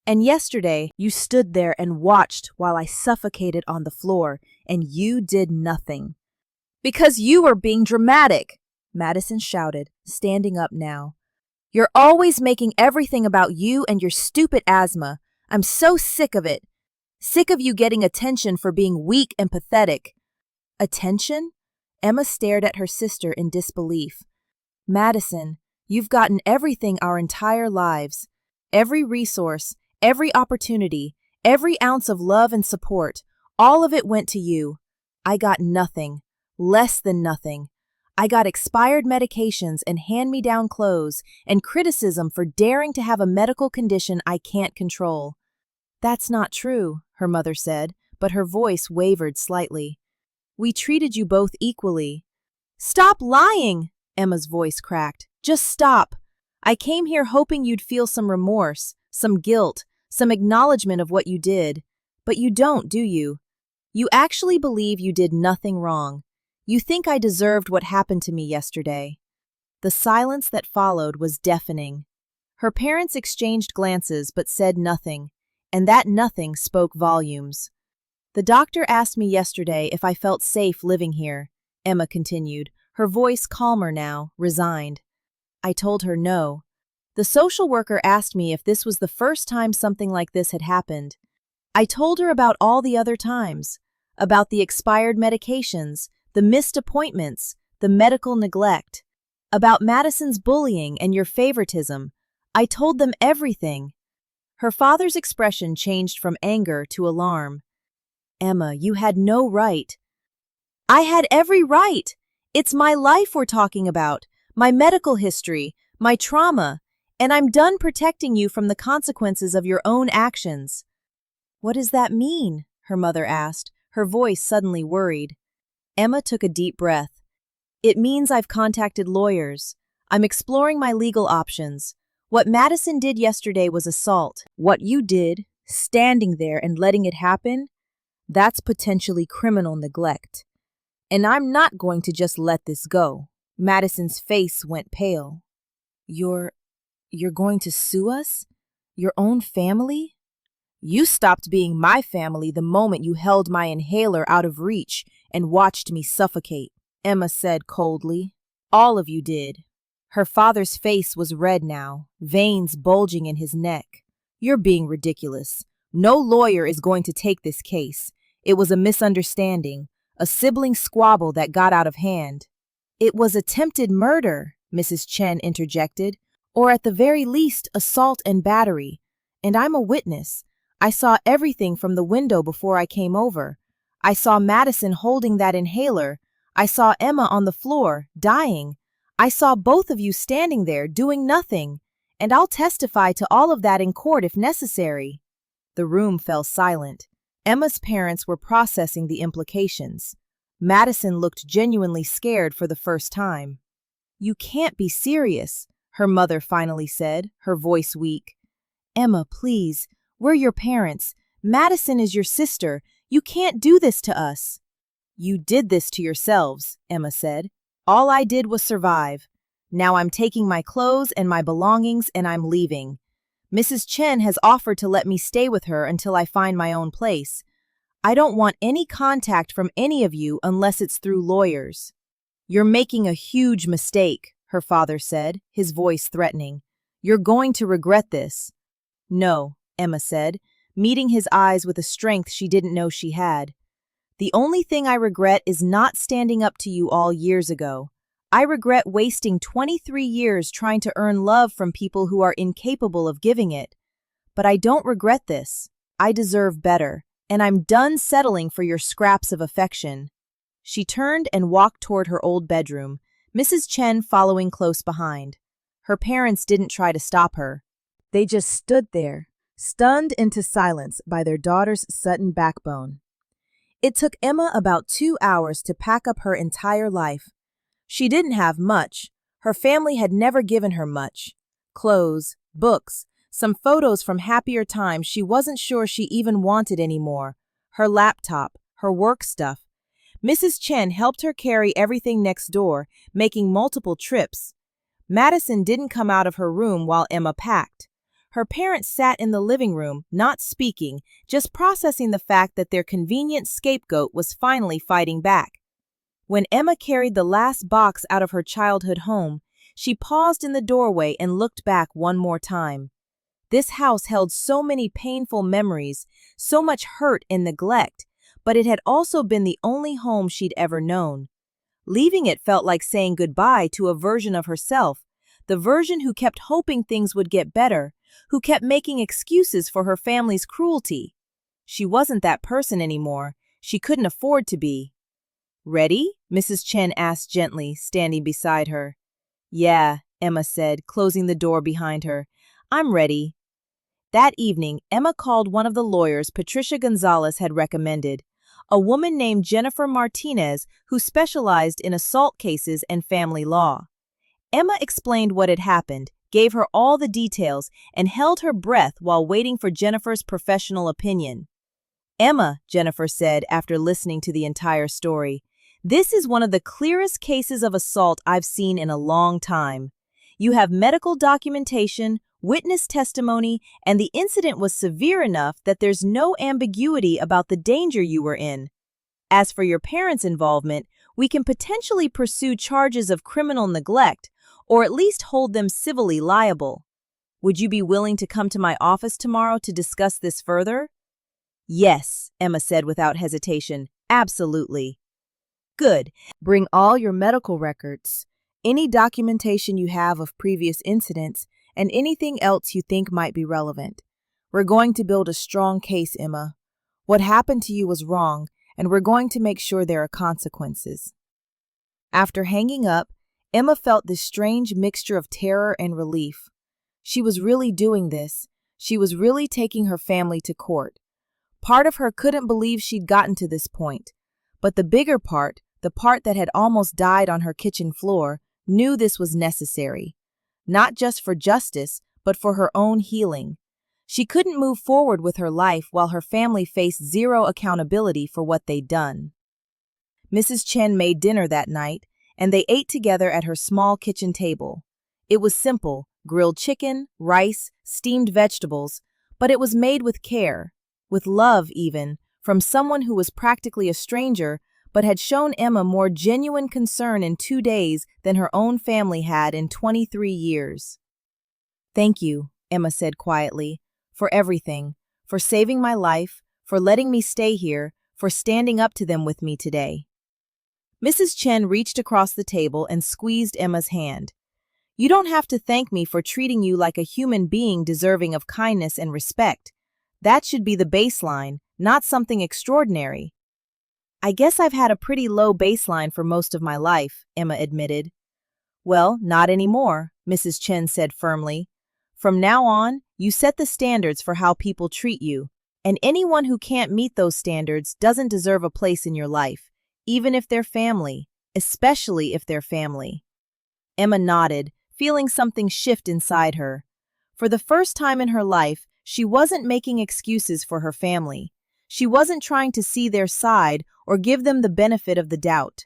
And yesterday, you stood there and watched while I suffocated on the floor, and you did nothing." "Because you were being dramatic," Madison shouted, standing up now. "You're always making everything about you and your stupid asthma. I'm so sick of it. Sick of you getting attention for being weak and pathetic." "Attention?" Emma stared at her sister in disbelief. "Madison, you've gotten everything our entire lives. Every resource, every opportunity, every ounce of love and support, all of it went to you. I got nothing, less than nothing. I got expired medications and hand-me-down clothes and criticism for daring to have a medical condition I can't control." "That's not true," her mother said, but her voice wavered slightly. "We treated you both equally." "Stop lying!" Emma's voice cracked. "Just stop. I came here hoping you'd feel some remorse, some guilt, some acknowledgement of what you did. But you don't, do you? You actually believe you did nothing wrong. You think I deserved what happened to me yesterday." The silence that followed was deafening. Her parents exchanged glances but said nothing, and that nothing spoke volumes. "The doctor asked me yesterday if I felt safe living here," Emma continued, her voice calmer now, resigned. "I told her no. The social worker asked me if this was the first time something like this had happened. I told her about all the other times, about the expired medications, the missed appointments, the medical neglect, about Madison's bullying and your favoritism. I told them everything." Her father's expression changed from anger to alarm. Emma, you had no right. I had every right. It's my life we're talking about, my medical history, my trauma, and I'm done protecting you from the consequences of your own actions. What does that mean? Her mother asked, her voice suddenly worried. Emma took a deep breath. It means I've contacted lawyers. I'm exploring my legal options. What Madison did yesterday was assault. What you did, standing there and letting it happen, that's potentially criminal neglect. And I'm not going to just let this go. Madison's face went pale. You're going to sue us? Your own family? You stopped being my family the moment you held my inhaler out of reach and watched me suffocate, Emma said coldly. All of you did. Her father's face was red now, veins bulging in his neck. You're being ridiculous. No lawyer is going to take this case. It was a misunderstanding, a sibling squabble that got out of hand. It was attempted murder, Mrs. Chen interjected, or at the very least assault and battery. And I'm a witness. I saw everything from the window before I came over. I saw Madison holding that inhaler. I saw Emma on the floor, dying. I saw both of you standing there doing nothing. And I'll testify to all of that in court if necessary. The room fell silent. Emma's parents were processing the implications. Madison looked genuinely scared for the first time. You can't be serious, her mother finally said, her voice weak. Emma, please. We're your parents. Madison is your sister. You can't do this to us. You did this to yourselves, Emma said. All I did was survive. Now I'm taking my clothes and my belongings and I'm leaving. Mrs. Chen has offered to let me stay with her until I find my own place. I don't want any contact from any of you unless it's through lawyers. You're making a huge mistake, her father said, his voice threatening. You're going to regret this. No, Emma said, meeting his eyes with a strength she didn't know she had. The only thing I regret is not standing up to you all years ago. I regret wasting 23 years trying to earn love from people who are incapable of giving it. But I don't regret this. I deserve better, and I'm done settling for your scraps of affection. She turned and walked toward her old bedroom, Mrs. Chen following close behind. Her parents didn't try to stop her. They just stood there, stunned into silence by their daughter's sudden backbone. It took Emma about 2 hours to pack up her entire life. She didn't have much. Her family had never given her much. Clothes, books, some photos from happier times she wasn't sure she even wanted anymore, her laptop, her work stuff. Mrs. Chen helped her carry everything next door, making multiple trips. Madison didn't come out of her room while Emma packed. Her parents sat in the living room, not speaking, just processing the fact that their convenient scapegoat was finally fighting back. When Emma carried the last box out of her childhood home, she paused in the doorway and looked back one more time. This house held so many painful memories, so much hurt and neglect, but it had also been the only home she'd ever known. Leaving it felt like saying goodbye to a version of herself, the version who kept hoping things would get better, who kept making excuses for her family's cruelty. She wasn't that person anymore. She couldn't afford to be. Ready? Mrs. Chen asked gently, standing beside her. Yeah, Emma said, closing the door behind her. I'm ready. That evening, Emma called one of the lawyers Patricia Gonzalez had recommended, a woman named Jennifer Martinez who specialized in assault cases and family law. Emma explained what had happened, gave her all the details, and held her breath while waiting for Jennifer's professional opinion. Emma, Jennifer said after listening to the entire story, this is one of the clearest cases of assault I've seen in a long time. You have medical documentation, witness testimony, and the incident was severe enough that there's no ambiguity about the danger you were in. As for your parents' involvement, we can potentially pursue charges of criminal neglect, or at least hold them civilly liable. Would you be willing to come to my office tomorrow to discuss this further? Yes, Emma said without hesitation. Absolutely. Good. Bring all your medical records, any documentation you have of previous incidents, and anything else you think might be relevant. We're going to build a strong case, Emma. What happened to you was wrong, and we're going to make sure there are consequences." After hanging up, Emma felt this strange mixture of terror and relief. She was really doing this. She was really taking her family to court. Part of her couldn't believe she'd gotten to this point. But the bigger part, the part that had almost died on her kitchen floor, knew this was necessary. Not just for justice, but for her own healing. She couldn't move forward with her life while her family faced zero accountability for what they'd done. Mrs. Chen made dinner that night, and they ate together at her small kitchen table. It was simple: grilled chicken, rice, steamed vegetables, but it was made with care, with love even, from someone who was practically a stranger but had shown Emma more genuine concern in 2 days than her own family had in 23 years. "Thank you," Emma said quietly, "for everything, for saving my life, for letting me stay here, for standing up to them with me today." Mrs. Chen reached across the table and squeezed Emma's hand. "You don't have to thank me for treating you like a human being deserving of kindness and respect. That should be the baseline, not something extraordinary." "I guess I've had a pretty low baseline for most of my life," Emma admitted. "Well, not anymore," Mrs. Chen said firmly. "From now on, you set the standards for how people treat you, and anyone who can't meet those standards doesn't deserve a place in your life, even if they're family, especially if they're family." Emma nodded, feeling something shift inside her. For the first time in her life, she wasn't making excuses for her family. She wasn't trying to see their side or give them the benefit of the doubt.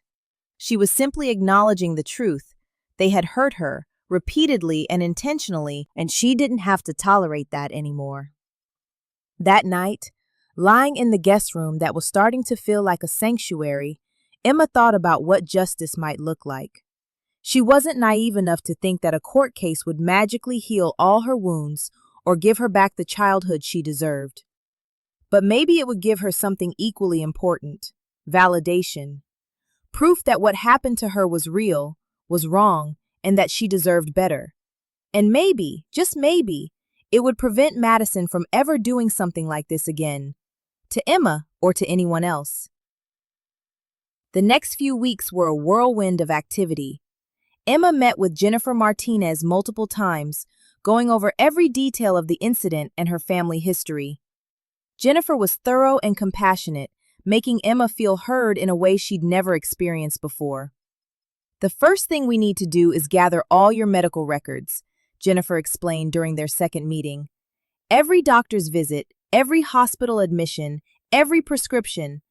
She was simply acknowledging the truth. They had hurt her, repeatedly and intentionally, and she didn't have to tolerate that anymore. That night, lying in the guest room that was starting to feel like a sanctuary, Emma thought about what justice might look like. She wasn't naive enough to think that a court case would magically heal all her wounds or give her back the childhood she deserved. But maybe it would give her something equally important: validation. Proof that what happened to her was real, was wrong, and that she deserved better. And maybe, just maybe, it would prevent Madison from ever doing something like this again, to Emma or to anyone else. The next few weeks were a whirlwind of activity. Emma met with Jennifer Martinez multiple times, going over every detail of the incident and her family history. Jennifer was thorough and compassionate, making Emma feel heard in a way she'd never experienced before. "The first thing we need to do is gather all your medical records," Jennifer explained during their second meeting. "Every doctor's visit, every hospital admission, every prescription.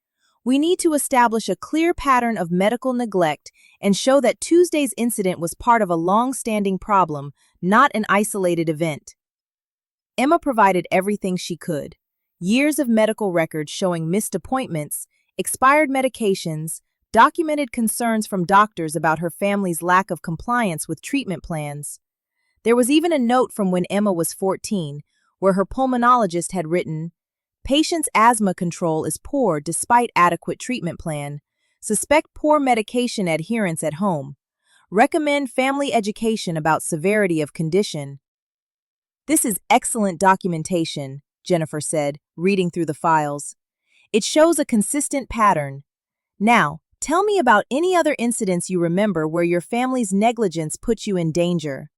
We need to establish a clear pattern of medical neglect and show that Tuesday's incident was part of a long-standing problem, not an isolated event." Emma provided everything she could: years of medical records showing missed appointments, expired medications, documented concerns from doctors about her family's lack of compliance with treatment plans. There was even a note from when Emma was 14, where her pulmonologist had written, "Patient's asthma control is poor despite adequate treatment plan. Suspect poor medication adherence at home. Recommend family education about severity of condition." "This is excellent documentation," Jennifer said, reading through the files. "It shows a consistent pattern. Now, tell me about any other incidents you remember where your family's negligence put you in danger."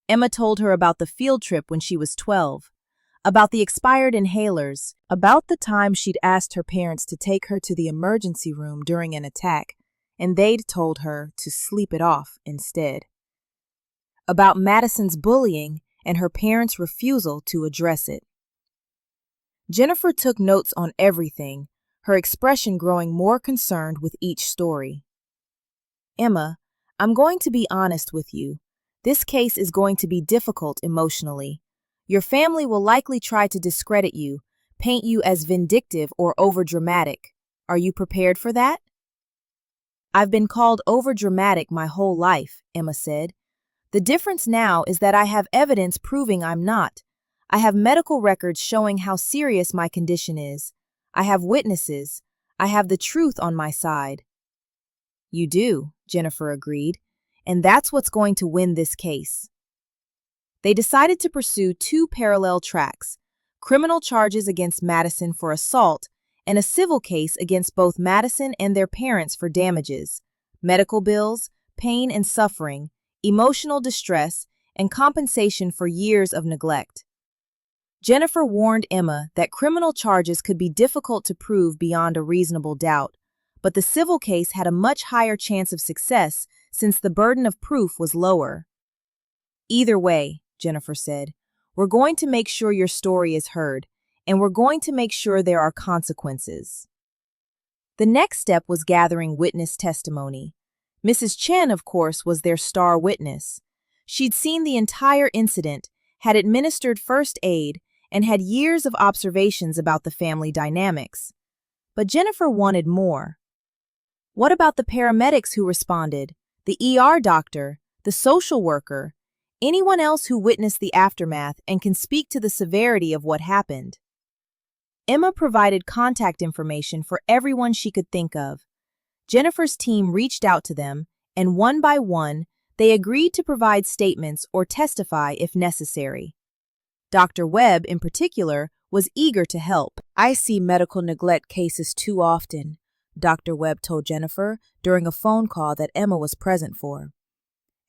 Emma told her about the field trip when she was 12, about the expired inhalers, about the time she'd asked her parents to take her to the emergency room during an attack, and they'd told her to sleep it off instead, about Madison's bullying and her parents' refusal to address it. Jennifer took notes on everything, her expression growing more concerned with each story. "Emma, I'm going to be honest with you. This case is going to be difficult emotionally. Your family will likely try to discredit you, paint you as vindictive or overdramatic. Are you prepared for that?" "I've been called overdramatic my whole life," Emma said. "The difference now is that I have evidence proving I'm not. I have medical records showing how serious my condition is. I have witnesses. I have the truth on my side." "You do," Jennifer agreed, "and that's what's going to win this case." They decided to pursue 2 parallel tracks: criminal charges against Madison for assault, and a civil case against both Madison and their parents for damages, medical bills, pain and suffering, emotional distress, and compensation for years of neglect. Jennifer warned Emma that criminal charges could be difficult to prove beyond a reasonable doubt, but the civil case had a much higher chance of success since the burden of proof was lower. "Either way," Jennifer said, "we're going to make sure your story is heard, and we're going to make sure there are consequences." The next step was gathering witness testimony. Mrs. Chen, of course, was their star witness. She'd seen the entire incident, had administered first aid, and had years of observations about the family dynamics. But Jennifer wanted more. What about the paramedics who responded, the ER doctor, the social worker, anyone else who witnessed the aftermath and can speak to the severity of what happened? Emma provided contact information for everyone she could think of. Jennifer's team reached out to them, and one by one, they agreed to provide statements or testify if necessary. Dr. Webb, in particular, was eager to help. "I see medical neglect cases too often," Dr. Webb told Jennifer during a phone call that Emma was present for.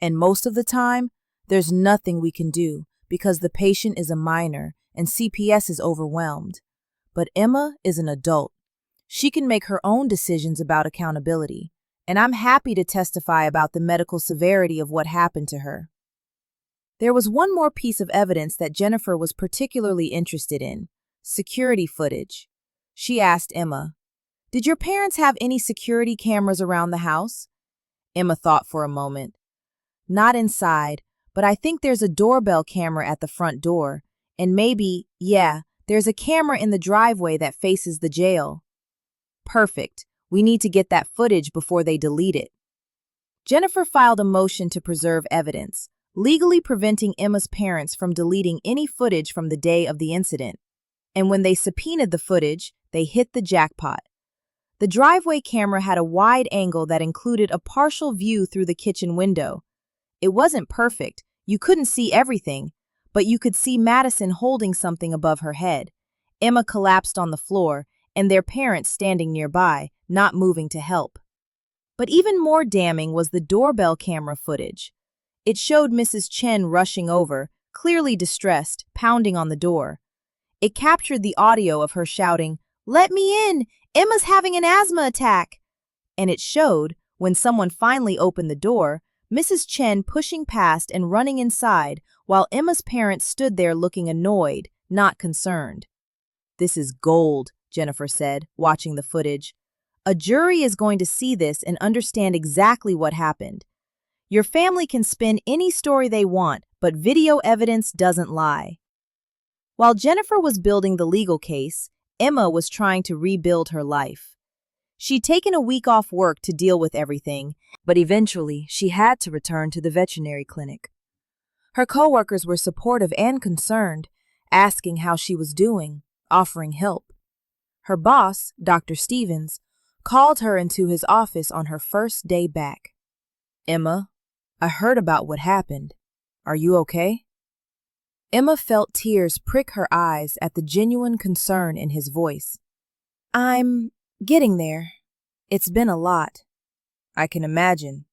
"And most of the time, there's nothing we can do because the patient is a minor and CPS is overwhelmed. But Emma is an adult. She can make her own decisions about accountability, and I'm happy to testify about the medical severity of what happened to her." There was one more piece of evidence that Jennifer was particularly interested in: security footage. She asked Emma, "Did your parents have any security cameras around the house?" Emma thought for a moment. "Not inside, but I think there's a doorbell camera at the front door, and maybe, there's a camera in the driveway that faces the jail." "Perfect. We need to get that footage before they delete it." Jennifer filed a motion to preserve evidence, legally preventing Emma's parents from deleting any footage from the day of the incident. And when they subpoenaed the footage, they hit the jackpot. The driveway camera had a wide angle that included a partial view through the kitchen window. It wasn't perfect, you couldn't see everything, but you could see Madison holding something above her head, Emma collapsed on the floor, and their parents standing nearby, not moving to help. But even more damning was the doorbell camera footage. It showed Mrs. Chen rushing over, clearly distressed, pounding on the door. It captured the audio of her shouting, "Let me in! Emma's having an asthma attack!" And it showed, when someone finally opened the door, Mrs. Chen pushing past and running inside, while Emma's parents stood there looking annoyed, not concerned. "This is gold," Jennifer said, watching the footage. "A jury is going to see this and understand exactly what happened. Your family can spin any story they want, but video evidence doesn't lie." While Jennifer was building the legal case, Emma was trying to rebuild her life. She'd taken a week off work to deal with everything, but eventually she had to return to the veterinary clinic. Her coworkers were supportive and concerned, asking how she was doing, offering help. Her boss, Dr. Stevens, called her into his office on her first day back. "Emma, I heard about what happened. Are you okay?" Emma felt tears prick her eyes at the genuine concern in his voice. "I'm getting there. It's been a lot." "I can imagine.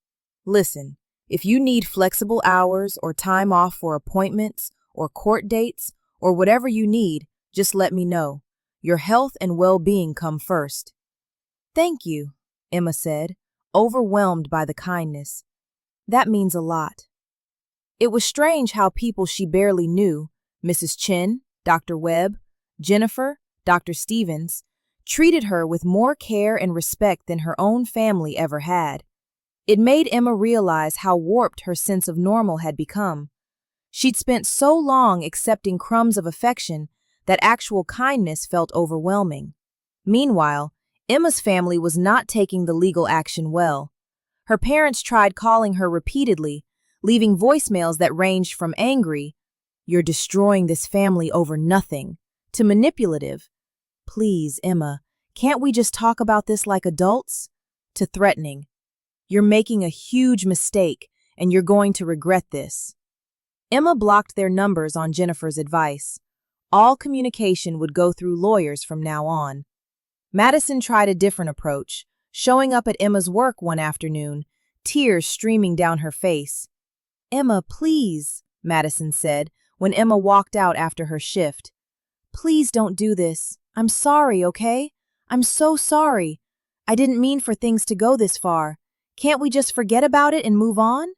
Listen, if you need flexible hours or time off for appointments or court dates or whatever you need, just let me know. Your health and well-being come first." "Thank you," Emma said, overwhelmed by the kindness. "That means a lot." It was strange how people she barely knew, Mrs. Chen, Dr. Webb, Jennifer, Dr. Stevens, treated her with more care and respect than her own family ever had. It made Emma realize how warped her sense of normal had become. She'd spent so long accepting crumbs of affection that actual kindness felt overwhelming. Meanwhile, Emma's family was not taking the legal action well. Her parents tried calling her repeatedly, leaving voicemails that ranged from angry, "You're destroying this family over nothing," to manipulative, "Please, Emma, can't we just talk about this like adults?" to threatening, "You're making a huge mistake and you're going to regret this." Emma blocked their numbers on Jennifer's advice. All communication would go through lawyers from now on. Madison tried a different approach, showing up at Emma's work one afternoon, tears streaming down her face. "Emma, please," Madison said when Emma walked out after her shift. "Please don't do this. I'm sorry, okay? I'm so sorry. I didn't mean for things to go this far. Can't we just forget about it and move on?"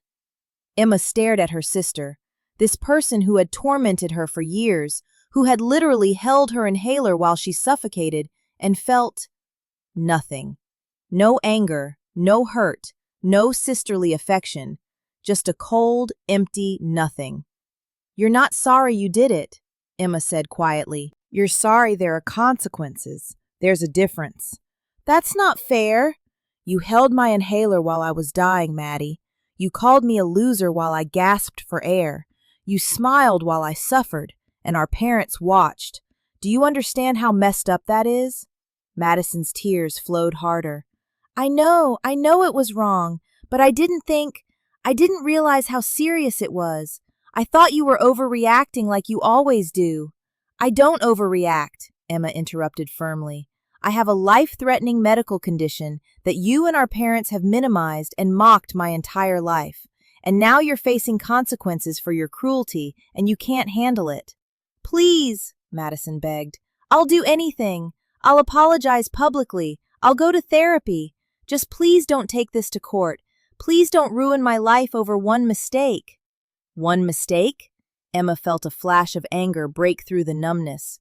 Emma stared at her sister, this person who had tormented her for years, who had literally held her inhaler while she suffocated, and felt nothing. No anger, no hurt, no sisterly affection, just a cold, empty nothing. "You're not sorry you did it," Emma said quietly. "You're sorry there are consequences. There's a difference." "That's not fair." "You held my inhaler while I was dying, Maddie. You called me a loser while I gasped for air. You smiled while I suffered, and our parents watched. Do you understand how messed up that is?" Madison's tears flowed harder. I know it was wrong, but I didn't realize how serious it was. I thought you were overreacting like you always do." "I don't overreact," Emma interrupted firmly. "I have a life-threatening medical condition that you and our parents have minimized and mocked my entire life. And now you're facing consequences for your cruelty, and you can't handle it." "Please," Madison begged. "I'll do anything. I'll apologize publicly. I'll go to therapy. Just please don't take this to court. Please don't ruin my life over one mistake." "One mistake?" Emma felt a flash of anger break through the numbness.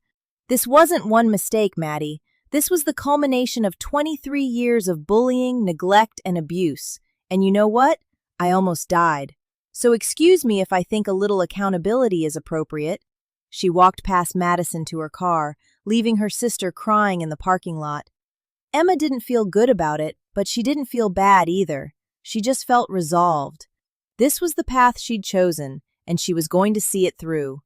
"This wasn't one mistake, Maddie. This was the culmination of 23 years of bullying, neglect, and abuse. And you know what? I almost died. So excuse me if I think a little accountability is appropriate." She walked past Madison to her car, leaving her sister crying in the parking lot. Emma didn't feel good about it, but she didn't feel bad either. She just felt resolved. This was the path she'd chosen, and she was going to see it through.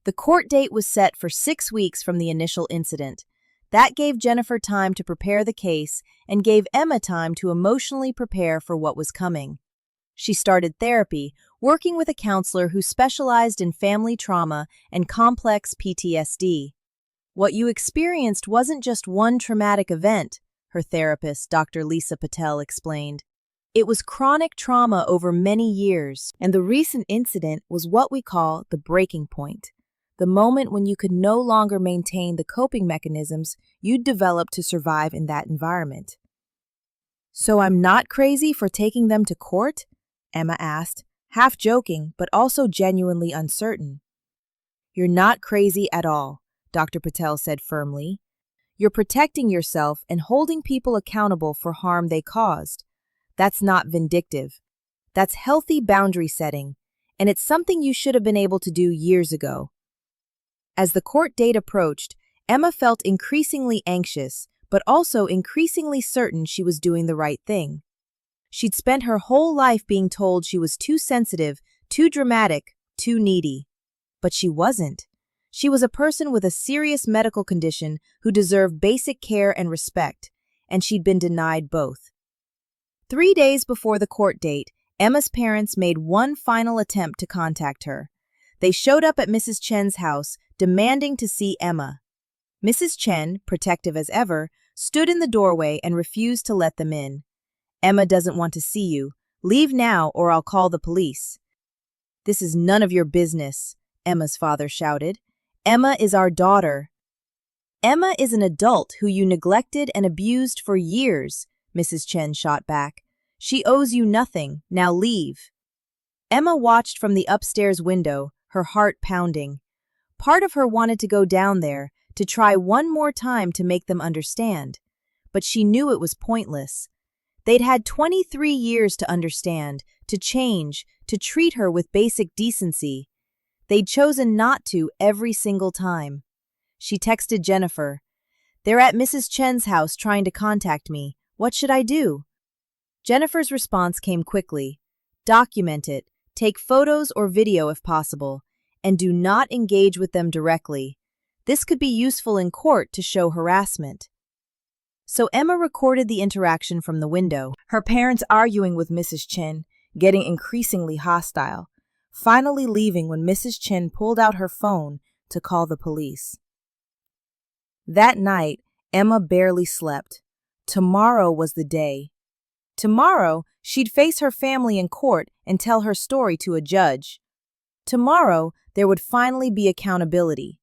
The court date was set for 6 weeks from the initial incident. That gave Jennifer time to prepare the case and gave Emma time to emotionally prepare for what was coming. She started therapy, working with a counselor who specialized in family trauma and complex PTSD. "What you experienced wasn't just one traumatic event," her therapist, Dr. Lisa Patel, explained. "It was chronic trauma over many years, and the recent incident was what we call the breaking point, the moment when you could no longer maintain the coping mechanisms you'd developed to survive in that environment." "So I'm not crazy for taking them to court?" Emma asked, half joking but also genuinely uncertain. "You're not crazy at all," Dr. Patel said firmly. "You're protecting yourself and holding people accountable for harm they caused. That's not vindictive. That's healthy boundary setting, and it's something you should have been able to do years ago." As the court date approached, Emma felt increasingly anxious, but also increasingly certain she was doing the right thing. She'd spent her whole life being told she was too sensitive, too dramatic, too needy. But she wasn't. She was a person with a serious medical condition who deserved basic care and respect, and she'd been denied both. 3 days before the court date, Emma's parents made one final attempt to contact her. They showed up at Mrs. Chen's house, demanding to see Emma. Mrs. Chen, protective as ever, stood in the doorway and refused to let them in. "Emma doesn't want to see you. Leave now or I'll call the police." "This is none of your business," Emma's father shouted. "Emma is our daughter." "Emma is an adult who you neglected and abused for years," Mrs. Chen shot back. "She owes you nothing. Now leave." Emma watched from the upstairs window, her heart pounding. Part of her wanted to go down there, to try one more time to make them understand. But she knew it was pointless. They'd had 23 years to understand, to change, to treat her with basic decency. They'd chosen not to every single time. She texted Jennifer, "They're at Mrs. Chen's house trying to contact me. What should I do?" Jennifer's response came quickly. "Document it, take photos or video if possible, and do not engage with them directly. This could be useful in court to show harassment." So Emma recorded the interaction from the window, her parents arguing with Mrs. Chen, getting increasingly hostile, finally leaving when Mrs. Chen pulled out her phone to call the police. That night, Emma barely slept. Tomorrow was the day. Tomorrow, she'd face her family in court and tell her story to a judge. Tomorrow, there would finally be accountability.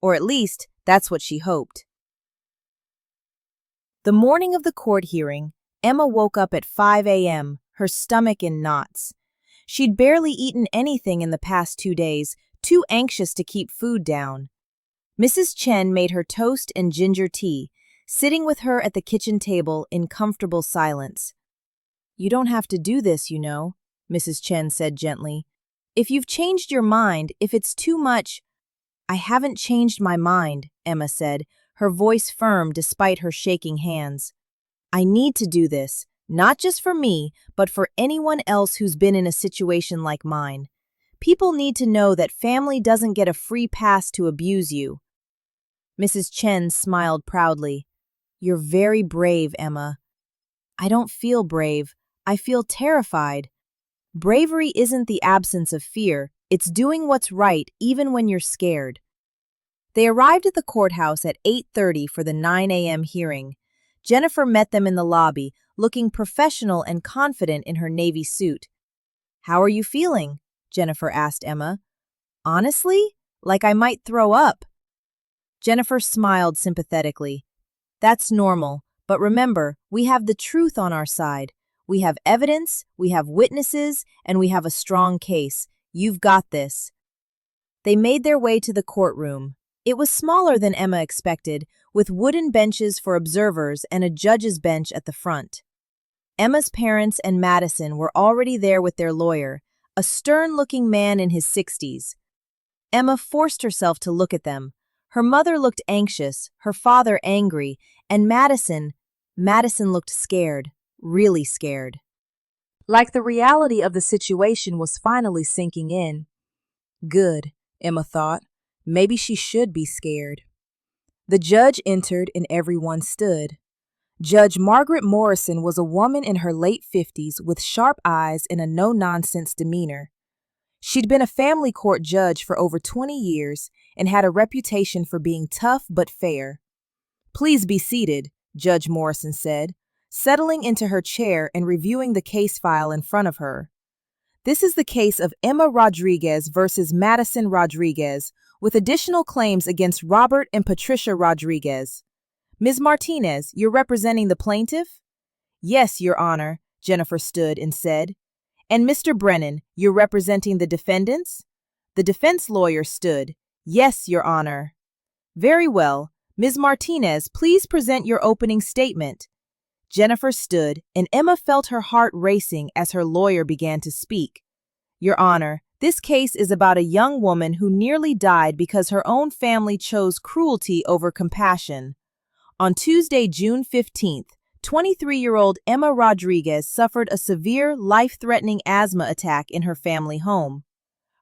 Or at least, that's what she hoped. The morning of the court hearing, Emma woke up at 5 a.m., her stomach in knots. She'd barely eaten anything in the past 2 days, too anxious to keep food down. Mrs. Chen made her toast and ginger tea, sitting with her at the kitchen table in comfortable silence. "You don't have to do this, you know," Mrs. Chen said gently. "If you've changed your mind, if it's too much—" "I haven't changed my mind," Emma said, her voice firm despite her shaking hands. "I need to do this, not just for me, but for anyone else who's been in a situation like mine. People need to know that family doesn't get a free pass to abuse you." Mrs. Chen smiled proudly. "You're very brave, Emma." "I don't feel brave. I feel terrified. Bravery isn't the absence of fear. It's doing what's right even when you're scared." They arrived at the courthouse at 8:30 for the 9 a.m. hearing. Jennifer met them in the lobby, looking professional and confident in her navy suit. "How are you feeling?" Jennifer asked Emma. "Honestly, like I might throw up." Jennifer smiled sympathetically. "That's normal, but remember, we have the truth on our side. We have evidence, we have witnesses, and we have a strong case. You've got this." They made their way to the courtroom. It was smaller than Emma expected, with wooden benches for observers and a judge's bench at the front. Emma's parents and Madison were already there with their lawyer, a stern-looking man in his 60s. Emma forced herself to look at them. Her mother looked anxious, her father angry, and Madison looked scared, really scared. Like the reality of the situation was finally sinking in. Good, Emma thought. Maybe she should be scared. The judge entered and everyone stood. Judge Margaret Morrison was a woman in her late 50s with sharp eyes and a no-nonsense demeanor. She'd been a family court judge for over 20 years and had a reputation for being tough but fair. "Please be seated," Judge Morrison said, settling into her chair and reviewing the case file in front of her. "This is the case of Emma Rodriguez versus Madison Rodriguez, with additional claims against Robert and Patricia Rodriguez. Ms. Martinez, you're representing the plaintiff?" "Yes, Your Honor," Jennifer stood and said. "And Mr. Brennan, you're representing the defendants?" The defense lawyer stood. "Yes, Your Honor." "Very well. Ms. Martinez, please present your opening statement." Jennifer stood, and Emma felt her heart racing as her lawyer began to speak. "Your Honor, this case is about a young woman who nearly died because her own family chose cruelty over compassion. On Tuesday, June 15th, 23-year-old Emma Rodriguez suffered a severe, life-threatening asthma attack in her family home.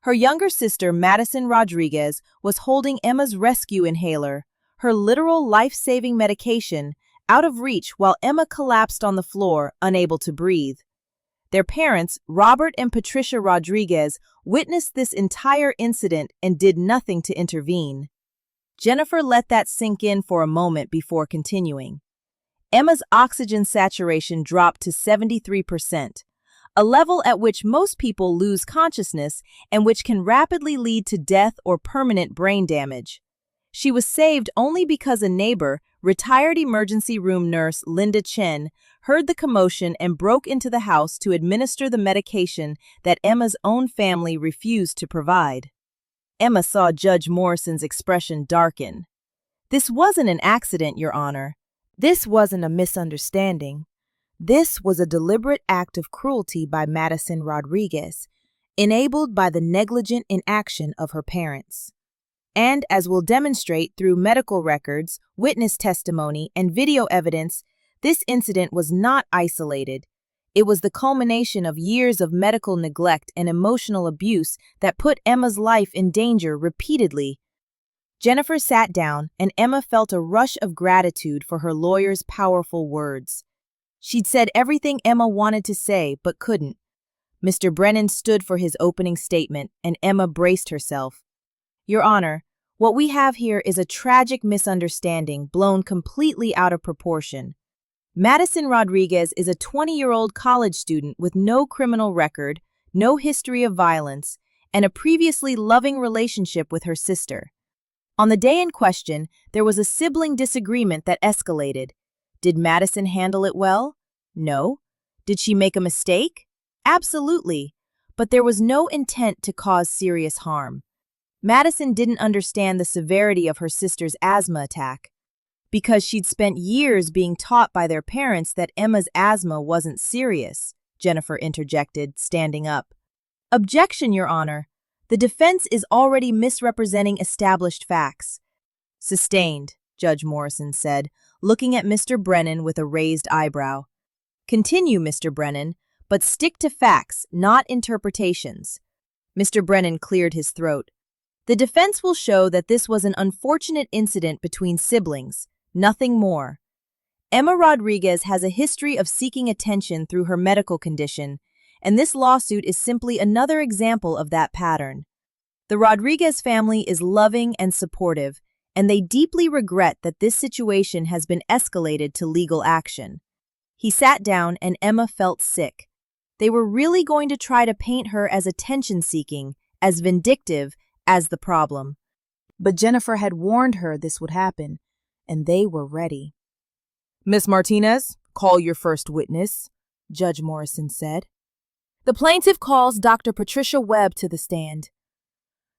Her younger sister, Madison Rodriguez, was holding Emma's rescue inhaler, her literal life-saving medication, out of reach while Emma collapsed on the floor, unable to breathe. Their parents, Robert and Patricia Rodriguez, witnessed this entire incident and did nothing to intervene. Jennifer let that sink in for a moment before continuing. Emma's oxygen saturation dropped to 73%, a level at which most people lose consciousness and which can rapidly lead to death or permanent brain damage. She was saved only because a neighbor, retired emergency room nurse Linda Chen, heard the commotion and broke into the house to administer the medication that Emma's own family refused to provide. Emma saw Judge Morrison's expression darken. "This wasn't an accident, Your Honor. This wasn't a misunderstanding. This was a deliberate act of cruelty by Madison Rodriguez, enabled by the negligent inaction of her parents. And as we'll demonstrate through medical records, witness testimony, and video evidence, this incident was not isolated. It was the culmination of years of medical neglect and emotional abuse that put Emma's life in danger repeatedly." Jennifer sat down, and Emma felt a rush of gratitude for her lawyer's powerful words. She'd said everything Emma wanted to say, but couldn't. Mr. Brennan stood for his opening statement, and Emma braced herself. "Your Honor, What we have here is a tragic misunderstanding blown completely out of proportion. Madison Rodriguez is a 20-year-old college student with no criminal record, no history of violence, and a previously loving relationship with her sister. On the day in question, there was a sibling disagreement that escalated. Did Madison handle it well? No. Did she make a mistake? Absolutely. But there was no intent to cause serious harm. Madison didn't understand the severity of her sister's asthma attack. Because she'd spent years being taught by their parents that Emma's asthma wasn't serious, Jennifer interjected, standing up. Objection, Your Honor. The defense is already misrepresenting established facts. Sustained, Judge Morrison said, looking at Mr. Brennan with a raised eyebrow. Continue, Mr. Brennan, but stick to facts, not interpretations. Mr. Brennan cleared his throat. The defense will show that this was an unfortunate incident between siblings, nothing more. Emma Rodriguez has a history of seeking attention through her medical condition, and this lawsuit is simply another example of that pattern. The Rodriguez family is loving and supportive, and they deeply regret that this situation has been escalated to legal action. He sat down and Emma felt sick. They were really going to try to paint her as attention-seeking, as vindictive, as the problem. But Jennifer had warned her this would happen, and they were ready. Miss Martinez, call your first witness, Judge Morrison said. The plaintiff calls Dr. Patricia Webb to the stand.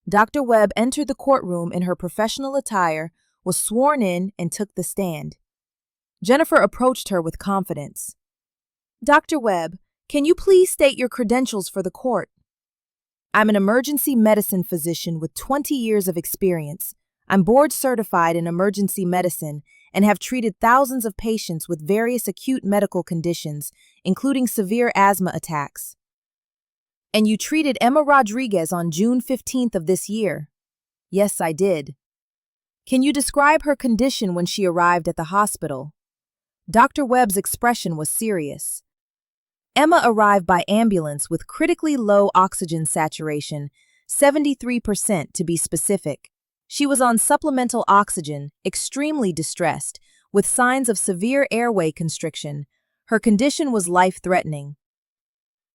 Dr. Webb entered the courtroom in her professional attire, was sworn in, and took the stand. Jennifer approached her with confidence. Dr. Webb, can you please state your credentials for the court? I'm an emergency medicine physician with 20 years of experience. I'm board certified in emergency medicine and have treated thousands of patients with various acute medical conditions, including severe asthma attacks. And you treated Emma Rodriguez on June 15th of this year? Yes, I did. Can you describe her condition when she arrived at the hospital? Dr. Webb's expression was serious. Emma arrived by ambulance with critically low oxygen saturation, 73% to be specific. She was on supplemental oxygen, extremely distressed, with signs of severe airway constriction. Her condition was life-threatening.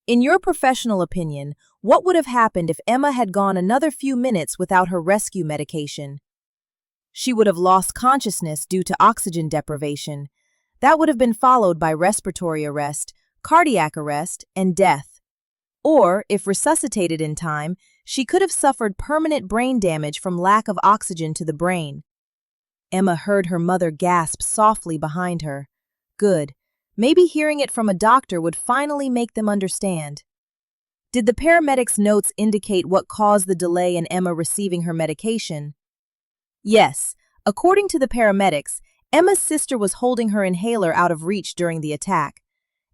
In your professional opinion, what would have happened if Emma had gone another few minutes without her rescue medication? She would have lost consciousness due to oxygen deprivation. That would have been followed by respiratory arrest, cardiac arrest, and death. Or, if resuscitated in time, she could have suffered permanent brain damage from lack of oxygen to the brain. Emma heard her mother gasp softly behind her. Good. Maybe hearing it from a doctor would finally make them understand. Did the paramedics' notes indicate what caused the delay in Emma receiving her medication? Yes. According to the paramedics, Emma's sister was holding her inhaler out of reach during the attack.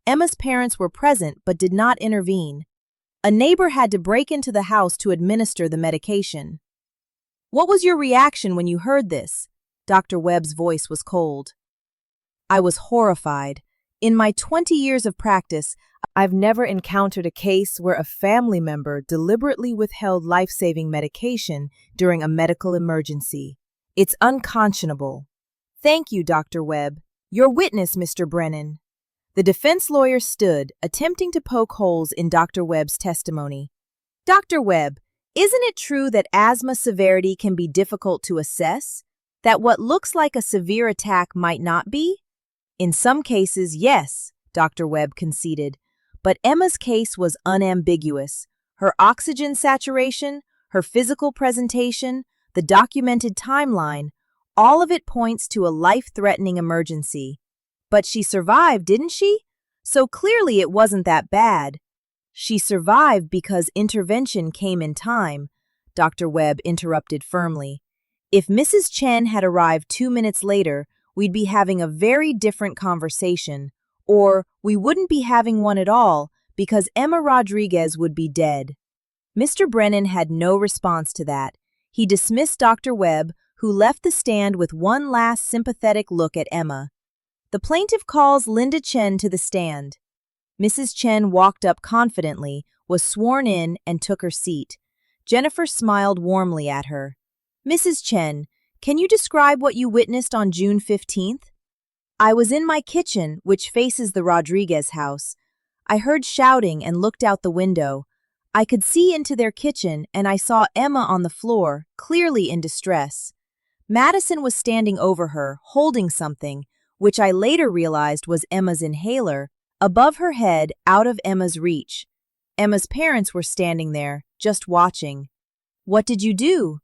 Emma's parents were present but did not intervene. A neighbor had to break into the house to administer the medication. What was your reaction when you heard this? Dr. Webb's voice was cold. I was horrified. In my 20 years of practice, I've never encountered a case where a family member deliberately withheld life-saving medication during a medical emergency. It's unconscionable. Thank you, Dr. Webb. Your witness, Mr. Brennan. The defense lawyer stood, attempting to poke holes in Dr. Webb's testimony. Dr. Webb, isn't it true that asthma severity can be difficult to assess? That what looks like a severe attack might not be? In some cases, yes, Dr. Webb conceded. But Emma's case was unambiguous. Her oxygen saturation, her physical presentation, the documented timeline, all of it points to a life-threatening emergency. But she survived, didn't she? So clearly it wasn't that bad. She survived because intervention came in time, Dr. Webb interrupted firmly. If Mrs. Chen had arrived 2 minutes later, we'd be having a very different conversation, or we wouldn't be having one at all because Emma Rodriguez would be dead. Mr. Brennan had no response to that. He dismissed Dr. Webb, who left the stand with one last sympathetic look at Emma. The plaintiff calls Linda Chen to the stand. Mrs. Chen walked up confidently, was sworn in, and took her seat. Jennifer smiled warmly at her. Mrs. Chen, can you describe what you witnessed on June 15th? I was in my kitchen, which faces the Rodriguez house. I heard shouting and looked out the window. I could see into their kitchen and I saw Emma on the floor, clearly in distress. Madison was standing over her, holding something, which I later realized was Emma's inhaler, above her head, out of Emma's reach. Emma's parents were standing there, just watching. What did you do?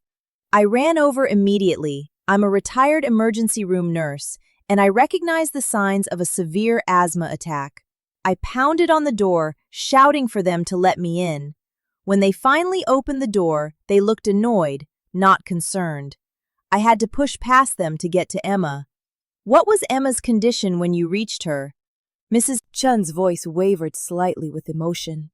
I ran over immediately. I'm a retired emergency room nurse, and I recognized the signs of a severe asthma attack. I pounded on the door, shouting for them to let me in. When they finally opened the door, they looked annoyed, not concerned. I had to push past them to get to Emma. What was Emma's condition when you reached her? Mrs. Chun's voice wavered slightly with emotion.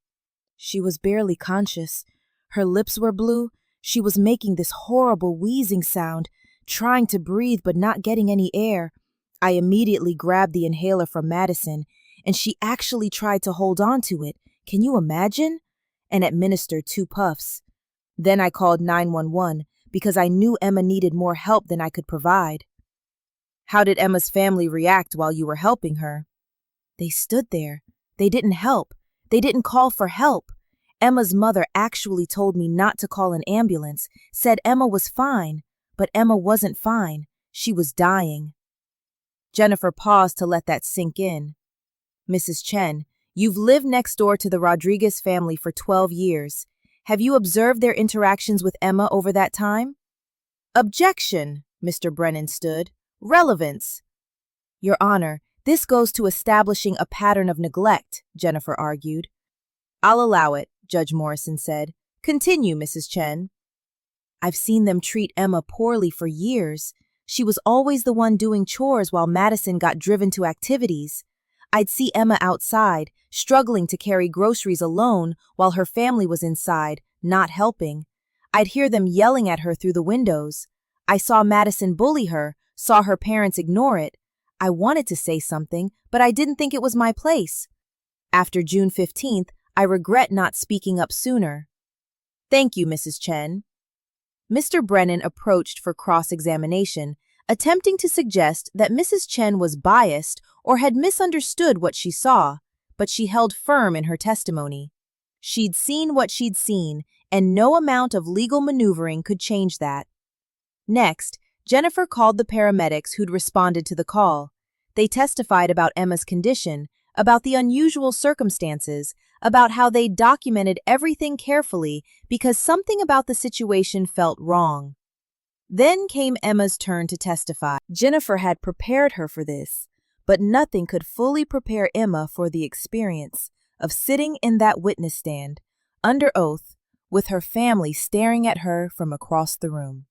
She was barely conscious. Her lips were blue. She was making this horrible wheezing sound, trying to breathe but not getting any air. I immediately grabbed the inhaler from Madison, and she actually tried to hold on to it. Can you imagine? And administered 2 puffs. Then I called 911 because I knew Emma needed more help than I could provide. How did Emma's family react while you were helping her? They stood there. They didn't help. They didn't call for help. Emma's mother actually told me not to call an ambulance, said Emma was fine, but Emma wasn't fine. She was dying. Jennifer paused to let that sink in. Mrs. Chen, you've lived next door to the Rodriguez family for 12 years. Have you observed their interactions with Emma over that time? Objection, Mr. Brennan stood. Relevance. Your Honor, this goes to establishing a pattern of neglect, Jennifer argued. I'll allow it, Judge Morrison said. Continue, Mrs. Chen. I've seen them treat Emma poorly for years. She was always the one doing chores while Madison got driven to activities. I'd see Emma outside, struggling to carry groceries alone while her family was inside, not helping. I'd hear them yelling at her through the windows. I saw Madison bully her, saw her parents ignore it. I wanted to say something, but I didn't think it was my place. After June 15th, I regret not speaking up sooner. Thank you, Mrs. Chen. Mr. Brennan approached for cross-examination, attempting to suggest that Mrs. Chen was biased or had misunderstood what she saw, but she held firm in her testimony. She'd seen what she'd seen, and no amount of legal maneuvering could change that. Next, Jennifer called the paramedics who'd responded to the call. They testified about Emma's condition, about the unusual circumstances, about how they documented everything carefully because something about the situation felt wrong. Then came Emma's turn to testify. Jennifer had prepared her for this, but nothing could fully prepare Emma for the experience of sitting in that witness stand, under oath, with her family staring at her from across the room.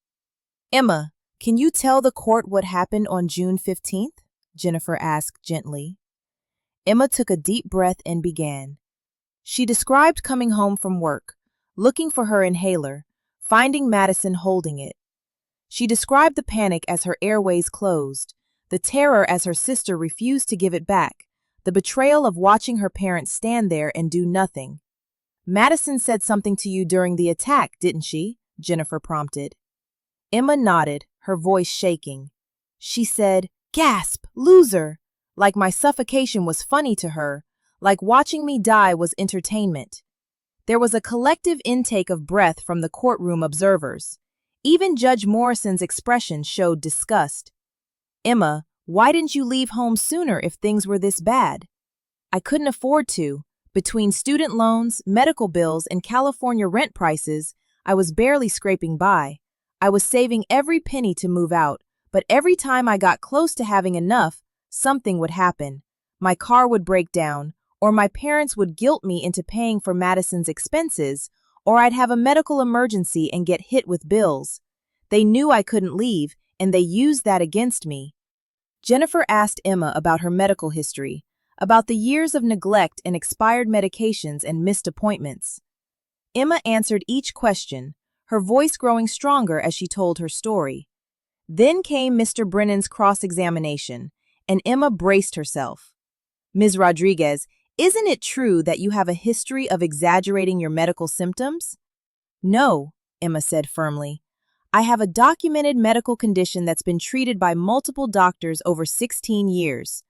Emma, can you tell the court what happened on June 15th? Jennifer asked gently. Emma took a deep breath and began. She described coming home from work, looking for her inhaler, finding Madison holding it. She described the panic as her airways closed, the terror as her sister refused to give it back, the betrayal of watching her parents stand there and do nothing. Madison said something to you during the attack, didn't she? Jennifer prompted. Emma nodded, her voice shaking. She said, "Gasp, loser!" Like my suffocation was funny to her, like watching me die was entertainment. There was a collective intake of breath from the courtroom observers. Even Judge Morrison's expression showed disgust. Emma, why didn't you leave home sooner if things were this bad? I couldn't afford to. Between student loans, medical bills, and California rent prices, I was barely scraping by. I was saving every penny to move out, but every time I got close to having enough, something would happen. My car would break down, or my parents would guilt me into paying for Madison's expenses, or I'd have a medical emergency and get hit with bills. They knew I couldn't leave, and they used that against me. Jennifer asked Emma about her medical history, about the years of neglect and expired medications and missed appointments. Emma answered each question, her voice growing stronger as she told her story. Then came Mr. Brennan's cross-examination, and Emma braced herself. Ms. Rodriguez, isn't it true that you have a history of exaggerating your medical symptoms? No, Emma said firmly. I have a documented medical condition that's been treated by multiple doctors over 16 years.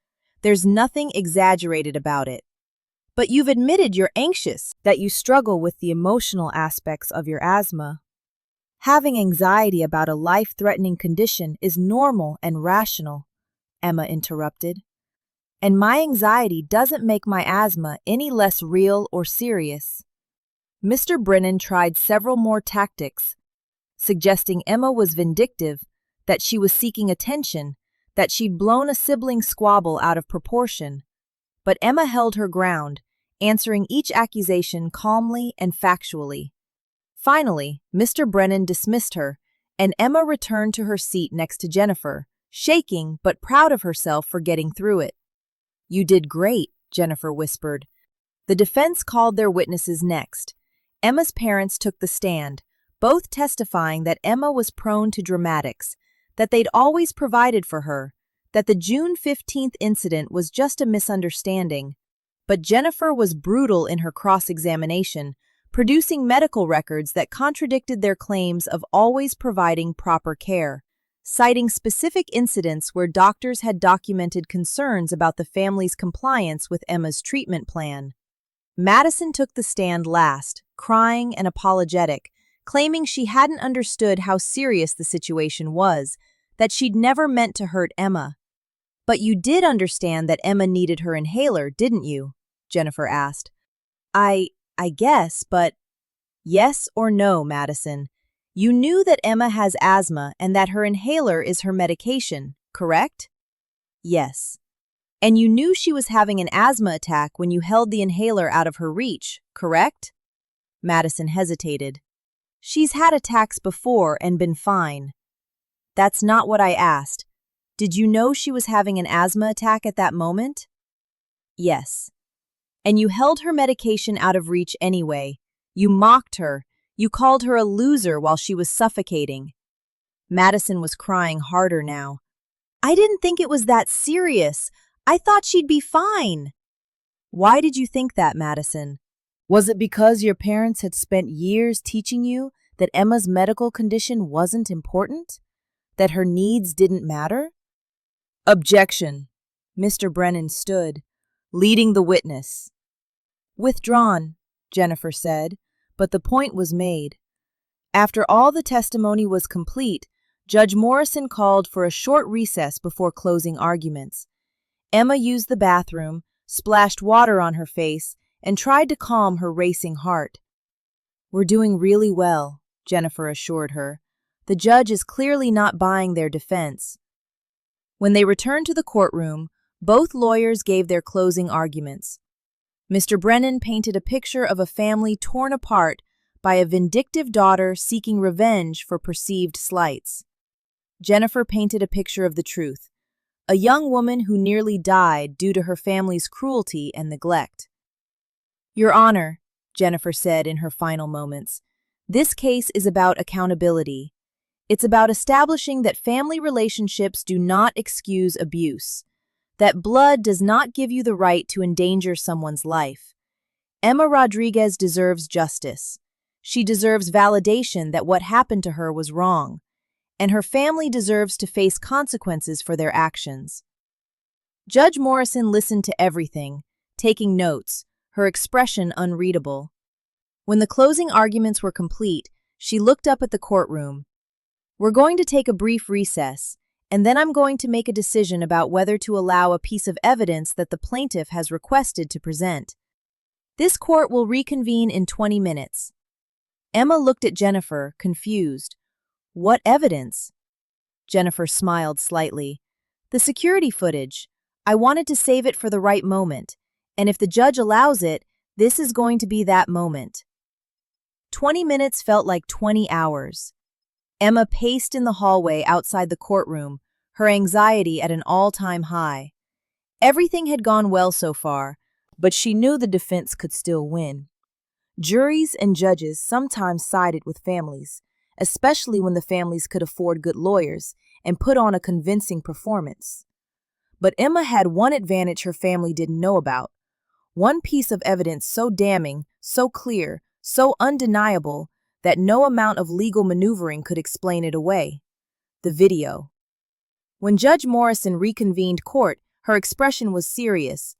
There's nothing exaggerated about it. But you've admitted you're anxious, that you struggle with the emotional aspects of your asthma. Having anxiety about a life-threatening condition is normal and rational, Emma interrupted. And my anxiety doesn't make my asthma any less real or serious. Mr. Brennan tried several more tactics, suggesting Emma was vindictive, that she was seeking attention, that she'd blown a sibling squabble out of proportion. But Emma held her ground, answering each accusation calmly and factually. Finally, Mr. Brennan dismissed her, and Emma returned to her seat next to Jennifer, shaking but proud of herself for getting through it. "You did great," Jennifer whispered. The defense called their witnesses next. Emma's parents took the stand, both testifying that Emma was prone to dramatics, that they'd always provided for her, that the June 15th incident was just a misunderstanding. But Jennifer was brutal in her cross-examination, producing medical records that contradicted their claims of always providing proper care, citing specific incidents where doctors had documented concerns about the family's compliance with Emma's treatment plan. Madison took the stand last, crying and apologetic, claiming she hadn't understood how serious the situation was, that she'd never meant to hurt Emma. "But you did understand that Emma needed her inhaler, didn't you?" Jennifer asked. I guess, but..." "Yes or no, Madison? You knew that Emma has asthma and that her inhaler is her medication, correct?" "Yes." "And you knew she was having an asthma attack when you held the inhaler out of her reach, correct?" Madison hesitated. "She's had attacks before and been fine." "That's not what I asked. Did you know she was having an asthma attack at that moment?" "Yes." "And you held her medication out of reach anyway. You mocked her. You called her a loser while she was suffocating." Madison was crying harder now. "I didn't think it was that serious. I thought she'd be fine." "Why did you think that, Madison? Was it because your parents had spent years teaching you that Emma's medical condition wasn't important? That her needs didn't matter?" "Objection." Mr. Brennan stood, leading the witness. "Withdrawn," Jennifer said, but the point was made. After all the testimony was complete, Judge Morrison called for a short recess before closing arguments. Emma used the bathroom, splashed water on her face, and tried to calm her racing heart. "We're doing really well," Jennifer assured her. "The judge is clearly not buying their defense." When they returned to the courtroom, both lawyers gave their closing arguments. Mr. Brennan painted a picture of a family torn apart by a vindictive daughter seeking revenge for perceived slights. Jennifer painted a picture of the truth, a young woman who nearly died due to her family's cruelty and neglect. "Your Honor," Jennifer said in her final moments, "this case is about accountability. It's about establishing that family relationships do not excuse abuse, that blood does not give you the right to endanger someone's life. Emma Rodriguez deserves justice. She deserves validation that what happened to her was wrong, and her family deserves to face consequences for their actions." Judge Morrison listened to everything, taking notes, her expression unreadable. When the closing arguments were complete, she looked up at the courtroom. "We're going to take a brief recess, and then I'm going to make a decision about whether to allow a piece of evidence that the plaintiff has requested to present. This court will reconvene in 20 minutes. Emma looked at Jennifer, confused. "What evidence?" Jennifer smiled slightly. "The security footage. I wanted to save it for the right moment, and if the judge allows it, this is going to be that moment." 20 minutes felt like 20 hours. Emma paced in the hallway outside the courtroom, her anxiety at an all-time high. Everything had gone well so far, but she knew the defense could still win. Juries and judges sometimes sided with families, especially when the families could afford good lawyers and put on a convincing performance. But Emma had one advantage her family didn't know about. One piece of evidence so damning, so clear, so undeniable, that no amount of legal maneuvering could explain it away. The video. When Judge Morrison reconvened court, her expression was serious.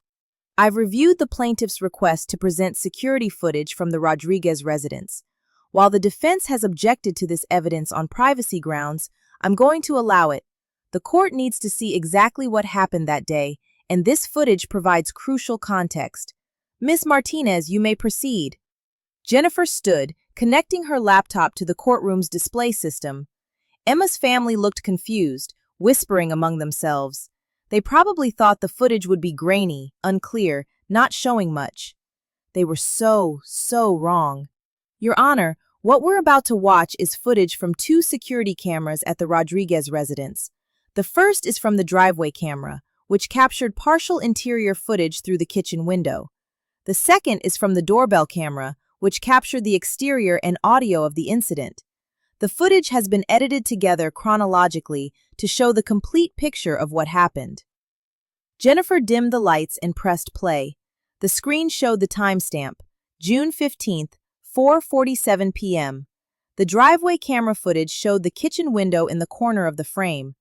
"I've reviewed the plaintiff's request to present security footage from the Rodriguez residence. While the defense has objected to this evidence on privacy grounds, I'm going to allow it. The court needs to see exactly what happened that day, and this footage provides crucial context. Miss Martinez, you may proceed." Jennifer stood, connecting her laptop to the courtroom's display system. Emma's family looked confused, whispering among themselves. They probably thought the footage would be grainy, unclear, not showing much. They were so wrong. "Your Honor, what we're about to watch is footage from 2 security cameras at the Rodriguez residence. The first is from the driveway camera, which captured partial interior footage through the kitchen window. The second is from the doorbell camera, which captured the exterior and audio of the incident. The footage has been edited together chronologically to show the complete picture of what happened." Jennifer dimmed the lights and pressed play. The screen showed the timestamp, June 15th, 4:47 p.m. The driveway camera footage showed the kitchen window in the corner of the frame.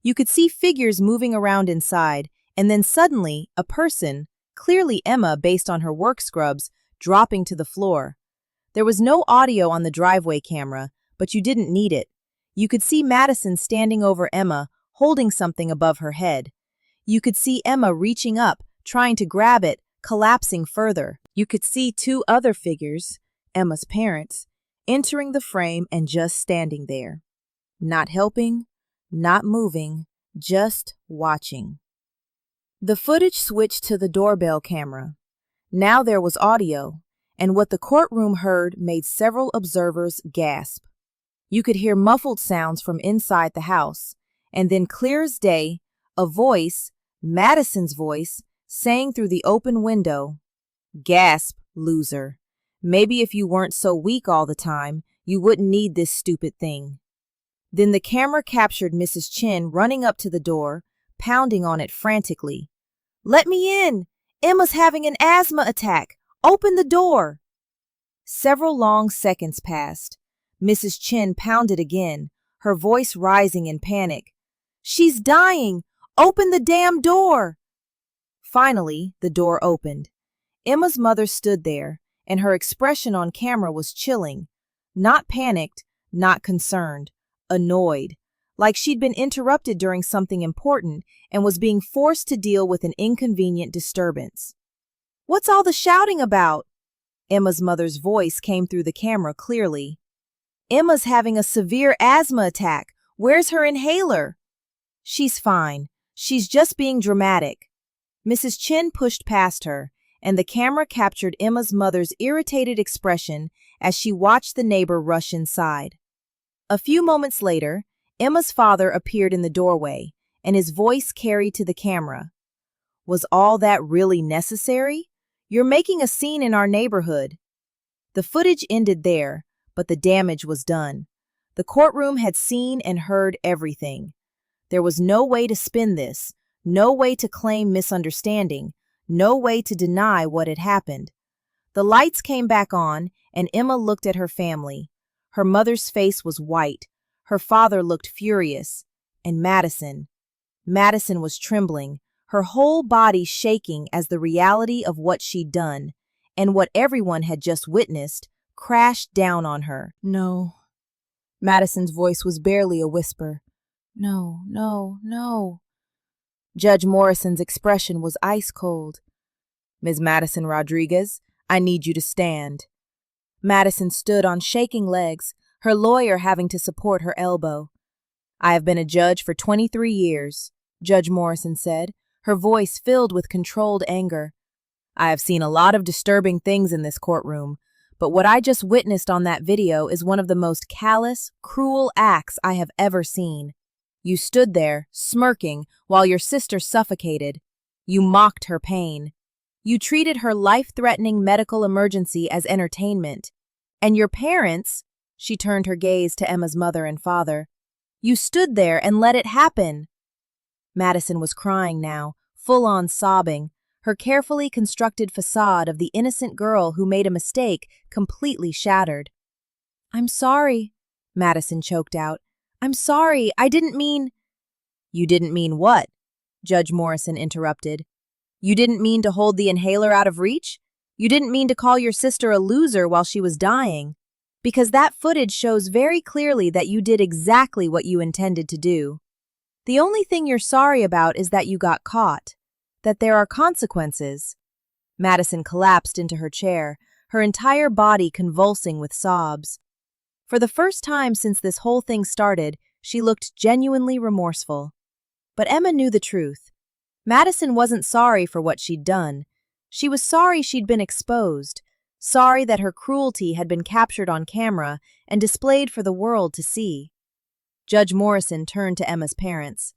You could see figures moving around inside, and then suddenly, a person, clearly Emma based on her work scrubs, dropping to the floor. There was no audio on the driveway camera, but you didn't need it. You could see Madison standing over Emma, holding something above her head. You could see Emma reaching up, trying to grab it, collapsing further. You could see 2 other figures, Emma's parents, entering the frame and just standing there. Not helping, not moving, just watching. The footage switched to the doorbell camera. Now there was audio, and what the courtroom heard made several observers gasp. You could hear muffled sounds from inside the house, and then clear as day, a voice, Madison's voice, saying through the open window, "Gasp, loser. Maybe if you weren't so weak all the time, you wouldn't need this stupid thing." Then the camera captured Mrs. Chin running up to the door, pounding on it frantically. "Let me in! Emma's having an asthma attack! Open the door!" Several long seconds passed. Mrs. Chin pounded again, her voice rising in panic. "She's dying! Open the damn door!" Finally, the door opened. Emma's mother stood there, and her expression on camera was chilling. Not panicked, not concerned, annoyed, like she'd been interrupted during something important and was being forced to deal with an inconvenient disturbance. "What's all the shouting about?" Emma's mother's voice came through the camera clearly. "Emma's having a severe asthma attack. Where's her inhaler?" "She's fine. She's just being dramatic." Mrs. Chin pushed past her, and the camera captured Emma's mother's irritated expression as she watched the neighbor rush inside. A few moments later, Emma's father appeared in the doorway, and his voice carried to the camera. "Was all that really necessary? You're making a scene in our neighborhood." The footage ended there, but the damage was done. The courtroom had seen and heard everything. There was no way to spin this, no way to claim misunderstanding, no way to deny what had happened. The lights came back on, and Emma looked at her family. Her mother's face was white. Her father looked furious. And Madison was trembling, her whole body shaking as the reality of what she'd done, and what everyone had just witnessed, crashed down on her. "No." Madison's voice was barely a whisper. "No, no, no." Judge Morrison's expression was ice cold. "Ms. Madison Rodriguez, I need you to stand." Madison stood on shaking legs, her lawyer having to support her elbow. "I have been a judge for 23 years, Judge Morrison said, her voice filled with controlled anger. "I have seen a lot of disturbing things in this courtroom, but what I just witnessed on that video is one of the most callous, cruel acts I have ever seen. You stood there, smirking, while your sister suffocated. You mocked her pain. You treated her life-threatening medical emergency as entertainment. And your parents," she turned her gaze to Emma's mother and father, "you stood there and let it happen." Madison was crying now, full-on sobbing, her carefully constructed facade of the innocent girl who made a mistake completely shattered. "I'm sorry," Madison choked out. "I'm sorry, I didn't mean—" "You didn't mean what?" Judge Morrison interrupted. "You didn't mean to hold the inhaler out of reach? You didn't mean to call your sister a loser while she was dying? Because that footage shows very clearly that you did exactly what you intended to do. The only thing you're sorry about is that you got caught, that there are consequences." Madison collapsed into her chair, her entire body convulsing with sobs. For the first time since this whole thing started, she looked genuinely remorseful. But Emma knew the truth. Madison wasn't sorry for what she'd done. She was sorry she'd been exposed, sorry that her cruelty had been captured on camera and displayed for the world to see. Judge Morrison turned to Emma's parents.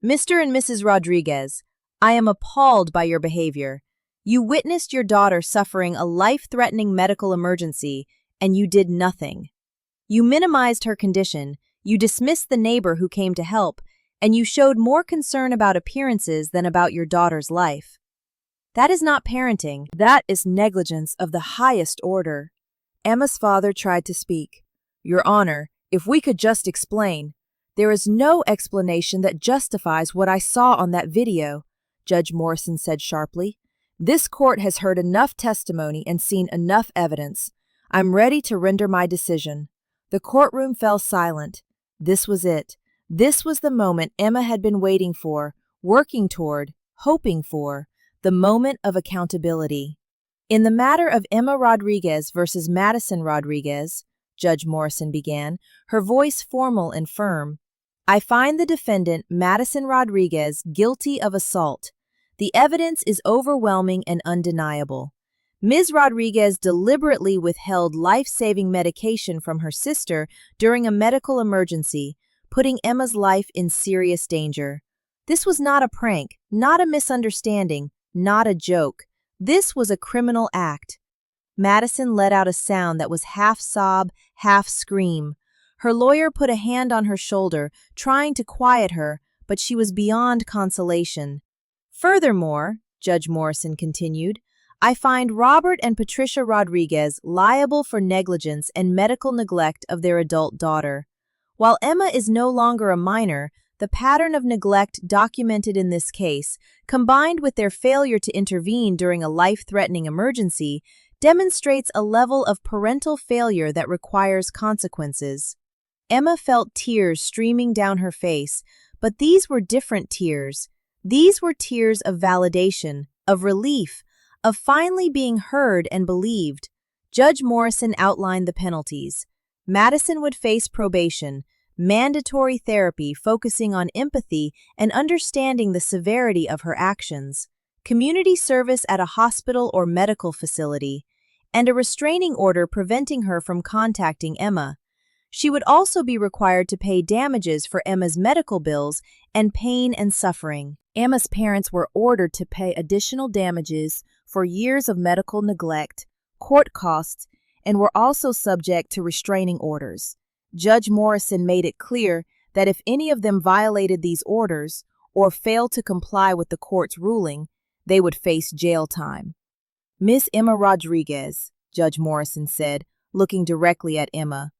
"Mr. and Mrs. Rodriguez, I am appalled by your behavior. You witnessed your daughter suffering a life-threatening medical emergency, and you did nothing. You minimized her condition, you dismissed the neighbor who came to help, and you showed more concern about appearances than about your daughter's life. That is not parenting. That is negligence of the highest order." Emma's father tried to speak. "Your Honor, if we could just explain. There is no explanation that justifies what I saw on that video," Judge Morrison said sharply. "This court has heard enough testimony and seen enough evidence. I'm ready to render my decision." The courtroom fell silent. This was it. This was the moment Emma had been waiting for, working toward, hoping for, the moment of accountability. "In the matter of Emma Rodriguez versus Madison Rodriguez," Judge Morrison began, her voice formal and firm, "I find the defendant, Madison Rodriguez, guilty of assault. The evidence is overwhelming and undeniable. Ms. Rodriguez deliberately withheld life-saving medication from her sister during a medical emergency, putting Emma's life in serious danger. This was not a prank, not a misunderstanding, not a joke. This was a criminal act." Madison let out a sound that was half sob, half scream. Her lawyer put a hand on her shoulder, trying to quiet her, but she was beyond consolation. "Furthermore," Judge Morrison continued, "I find Robert and Patricia Rodriguez liable for negligence and medical neglect of their adult daughter. While Emma is no longer a minor, the pattern of neglect documented in this case, combined with their failure to intervene during a life-threatening emergency, demonstrates a level of parental failure that requires consequences." Emma felt tears streaming down her face, but these were different tears. These were tears of validation, of relief, of finally being heard and believed. Judge Morrison outlined the penalties. Madison would face probation, mandatory therapy focusing on empathy and understanding the severity of her actions, community service at a hospital or medical facility, and a restraining order preventing her from contacting Emma. She would also be required to pay damages for Emma's medical bills and pain and suffering. Emma's parents were ordered to pay additional damages for years of medical neglect, court costs, and were also subject to restraining orders. Judge Morrison made it clear that if any of them violated these orders or failed to comply with the court's ruling, they would face jail time. "Miss Emma Rodriguez," Judge Morrison said, looking directly at Emma,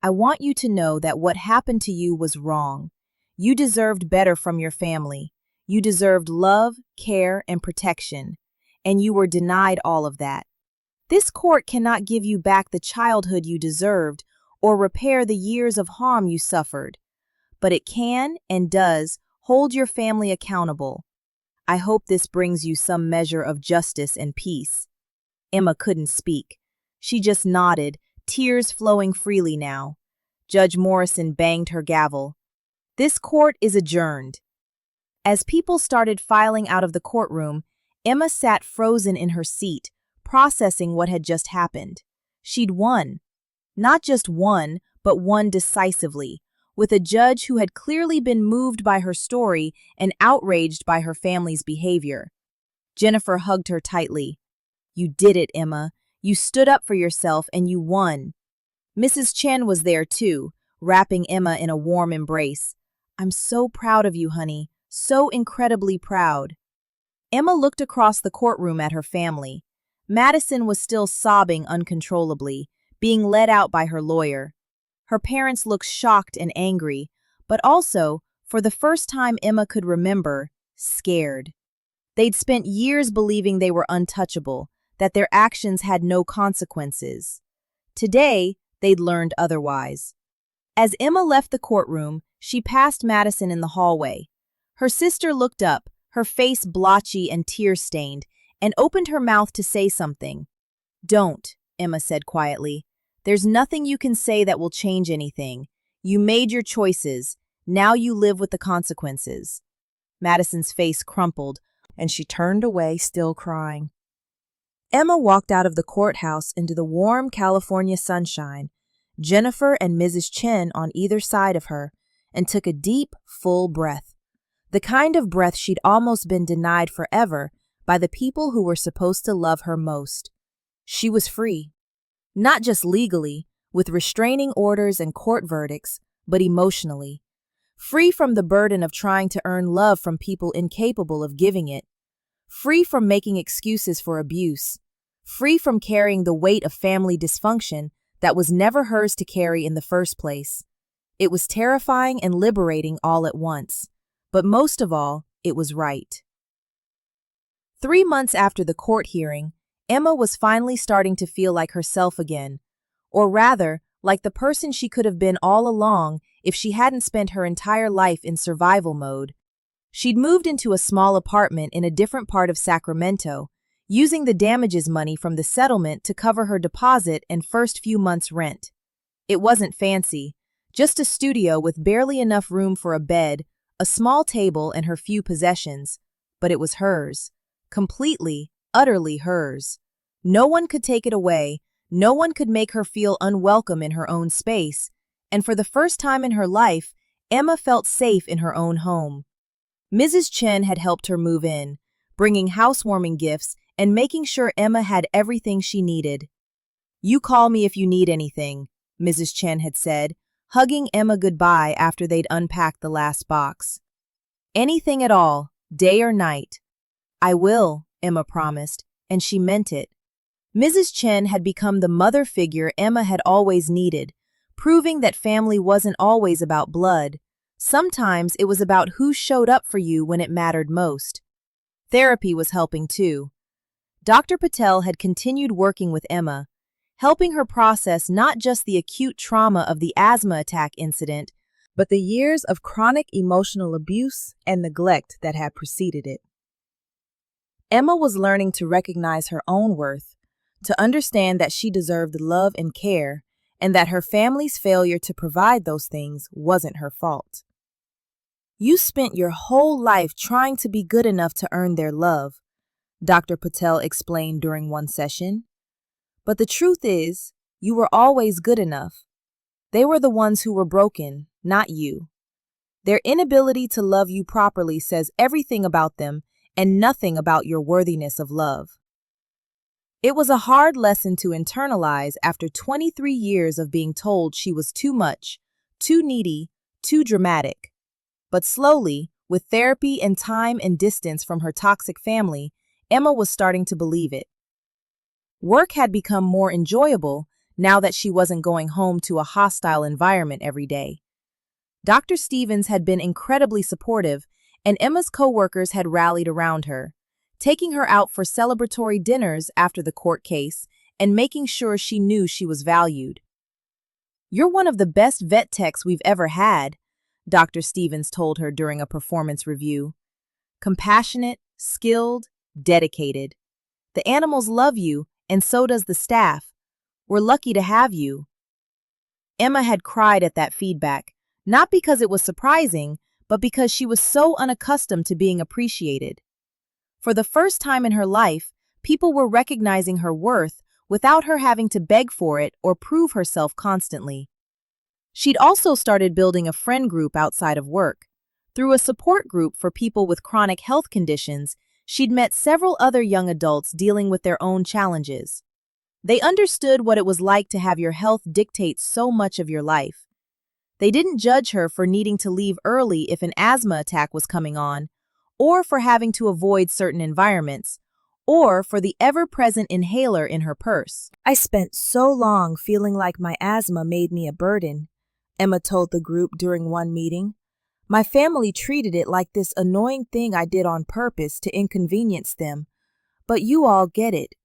"I want you to know that what happened to you was wrong. You deserved better from your family. You deserved love, care, and protection, and you were denied all of that. This court cannot give you back the childhood you deserved or repair the years of harm you suffered, but it can and does hold your family accountable. I hope this brings you some measure of justice and peace." Emma couldn't speak. She just nodded, tears flowing freely now. Judge Morrison banged her gavel. "This court is adjourned." As people started filing out of the courtroom, Emma sat frozen in her seat, processing what had just happened. She'd won. Not just won, but won decisively, with a judge who had clearly been moved by her story and outraged by her family's behavior. Jennifer hugged her tightly. "You did it, Emma. You stood up for yourself and you won." Mrs. Chen was there too, wrapping Emma in a warm embrace. "I'm so proud of you, honey. So incredibly proud." Emma looked across the courtroom at her family. Madison was still sobbing uncontrollably, being led out by her lawyer. Her parents looked shocked and angry, but also, for the first time Emma could remember, scared. They'd spent years believing they were untouchable, that their actions had no consequences. Today, they'd learned otherwise. As Emma left the courtroom, she passed Madison in the hallway. Her sister looked up, her face blotchy and tear-stained, and opened her mouth to say something. "Don't," Emma said quietly. "There's nothing you can say that will change anything. You made your choices. Now you live with the consequences." Madison's face crumpled, and she turned away, still crying. Emma walked out of the courthouse into the warm California sunshine, Jennifer and Mrs. Chen on either side of her, and took a deep, full breath. The kind of breath she'd almost been denied forever by the people who were supposed to love her most. She was free. Not just legally, with restraining orders and court verdicts, but emotionally. Free from the burden of trying to earn love from people incapable of giving it. Free from making excuses for abuse. Free from carrying the weight of family dysfunction that was never hers to carry in the first place. It was terrifying and liberating all at once. But most of all, it was right. 3 months after the court hearing, Emma was finally starting to feel like herself again, or rather, like the person she could have been all along if she hadn't spent her entire life in survival mode. She'd moved into a small apartment in a different part of Sacramento, using the damages money from the settlement to cover her deposit and first few months' rent. It wasn't fancy, just a studio with barely enough room for a bed, a small table, and her few possessions, but it was hers. Completely, utterly hers. No one could take it away, no one could make her feel unwelcome in her own space, and for the first time in her life, Emma felt safe in her own home. Mrs. Chen had helped her move in, bringing housewarming gifts and making sure Emma had everything she needed. "You call me if you need anything," Mrs. Chen had said, hugging Emma goodbye after they'd unpacked the last box. "Anything at all, day or night." "I will," Emma promised, and she meant it. Mrs. Chen had become the mother figure Emma had always needed, proving that family wasn't always about blood. Sometimes it was about who showed up for you when it mattered most. Therapy was helping too. Dr. Patel had continued working with Emma, helping her process not just the acute trauma of the asthma attack incident, but the years of chronic emotional abuse and neglect that had preceded it. Emma was learning to recognize her own worth, to understand that she deserved love and care, and that her family's failure to provide those things wasn't her fault. "You spent your whole life trying to be good enough to earn their love," Dr. Patel explained during one session. "But the truth is, you were always good enough. They were the ones who were broken, not you. Their inability to love you properly says everything about them and nothing about your worthiness of love." It was a hard lesson to internalize after 23 years of being told she was too much, too needy, too dramatic. But slowly, with therapy and time and distance from her toxic family, Emma was starting to believe it. Work had become more enjoyable now that she wasn't going home to a hostile environment every day. Dr. Stevens had been incredibly supportive, and Emma's coworkers had rallied around her, taking her out for celebratory dinners after the court case and making sure she knew she was valued. "You're one of the best vet techs we've ever had," Dr. Stevens told her during a performance review. "Compassionate, skilled, dedicated. The animals love you, and so does the staff. We're lucky to have you." Emma had cried at that feedback, not because it was surprising, but because she was so unaccustomed to being appreciated. For the first time in her life, people were recognizing her worth without her having to beg for it or prove herself constantly. She'd also started building a friend group outside of work. Through a support group for people with chronic health conditions, she'd met several other young adults dealing with their own challenges. They understood what it was like to have your health dictate so much of your life. They didn't judge her for needing to leave early if an asthma attack was coming on, or for having to avoid certain environments, or for the ever-present inhaler in her purse. I spent so long feeling like my asthma made me a burden, Emma told the group during one meeting. My family treated it like this annoying thing I did on purpose to inconvenience them. But you all get it.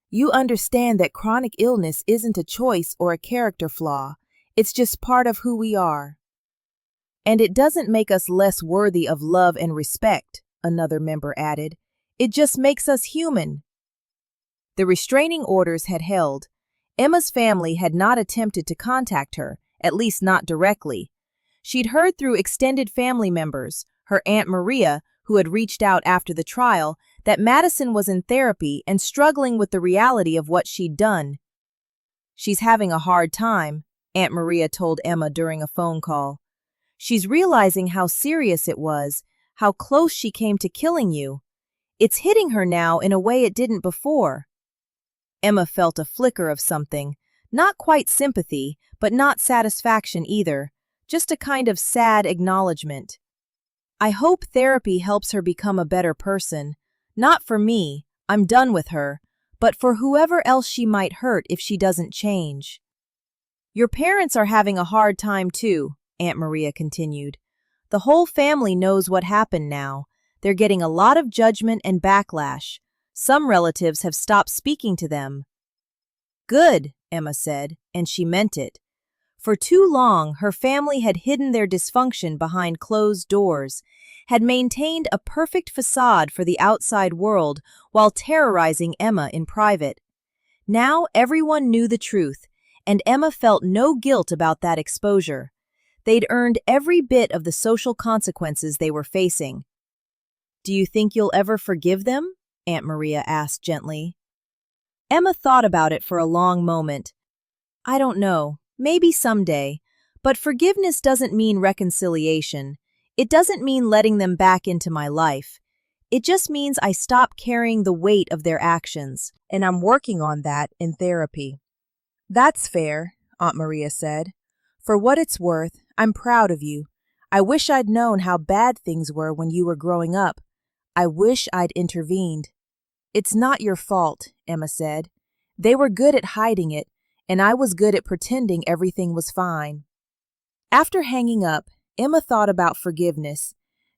You understand that chronic illness isn't a choice or a character flaw. It's just part of who we are. And it doesn't make us less worthy of love and respect, another member added. It just makes us human. The restraining orders had held. Emma's family had not attempted to contact her, at least not directly. She'd heard through extended family members, her Aunt Maria, who had reached out after the trial, that Madison was in therapy and struggling with the reality of what she'd done. She's having a hard time, Aunt Maria told Emma during a phone call. She's realizing how serious it was, how close she came to killing you. It's hitting her now in a way it didn't before. Emma felt a flicker of something, not quite sympathy, but not satisfaction either, just a kind of sad acknowledgement. I hope therapy helps her become a better person. Not for me, I'm done with her, but for whoever else she might hurt if she doesn't change. Your parents are having a hard time too, Aunt Maria continued. The whole family knows what happened now. They're getting a lot of judgment and backlash. Some relatives have stopped speaking to them. Good, Emma said, and she meant it. For too long, her family had hidden their dysfunction behind closed doors, had maintained a perfect facade for the outside world while terrorizing Emma in private. Now everyone knew the truth, and Emma felt no guilt about that exposure. They'd earned every bit of the social consequences they were facing. Do you think you'll ever forgive them? Aunt Maria asked gently. Emma thought about it for a long moment. I don't know. Maybe someday. But forgiveness doesn't mean reconciliation. It doesn't mean letting them back into my life. It just means I stop carrying the weight of their actions, and I'm working on that in therapy. That's fair, Aunt Maria said. For what it's worth, I'm proud of you. I wish I'd known how bad things were when you were growing up. I wish I'd intervened. It's not your fault, Emma said. They were good at hiding it, and I was good at pretending everything was fine. After hanging up, Emma thought about forgiveness.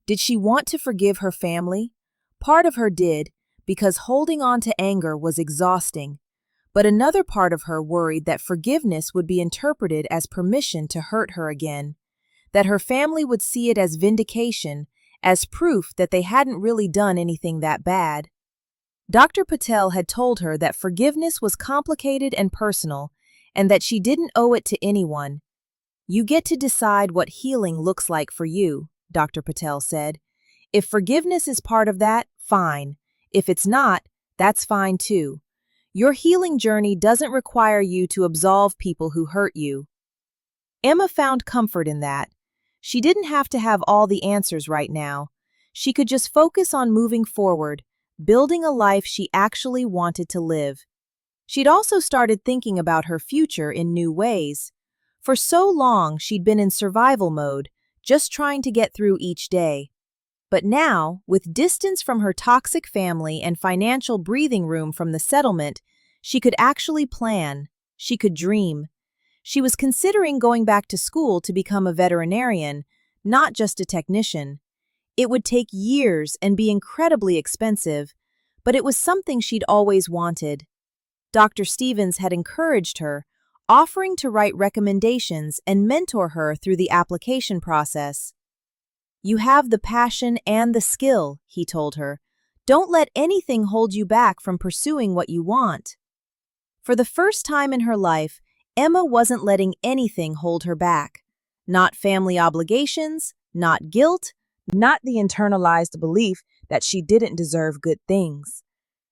Did she want to forgive her family? Part of her did, because holding on to anger was exhausting. But another part of her worried that forgiveness would be interpreted as permission to hurt her again, that her family would see it as vindication, as proof that they hadn't really done anything that bad. Dr. Patel had told her that forgiveness was complicated and personal, and that she didn't owe it to anyone. You get to decide what healing looks like for you, Dr. Patel said. If forgiveness is part of that, fine. If it's not, that's fine too. Your healing journey doesn't require you to absolve people who hurt you. Emma found comfort in that. She didn't have to have all the answers right now. She could just focus on moving forward, building a life she actually wanted to live. She'd also started thinking about her future in new ways. For so long, she'd been in survival mode, just trying to get through each day. But now, with distance from her toxic family and financial breathing room from the settlement, she could actually plan. She could dream. She was considering going back to school to become a veterinarian, not just a technician. It would take years and be incredibly expensive, but it was something she'd always wanted. Dr. Stevens had encouraged her, offering to write recommendations and mentor her through the application process. You have the passion and the skill, he told her. Don't let anything hold you back from pursuing what you want. For the first time in her life, Emma wasn't letting anything hold her back. Not family obligations, not guilt, not the internalized belief that she didn't deserve good things.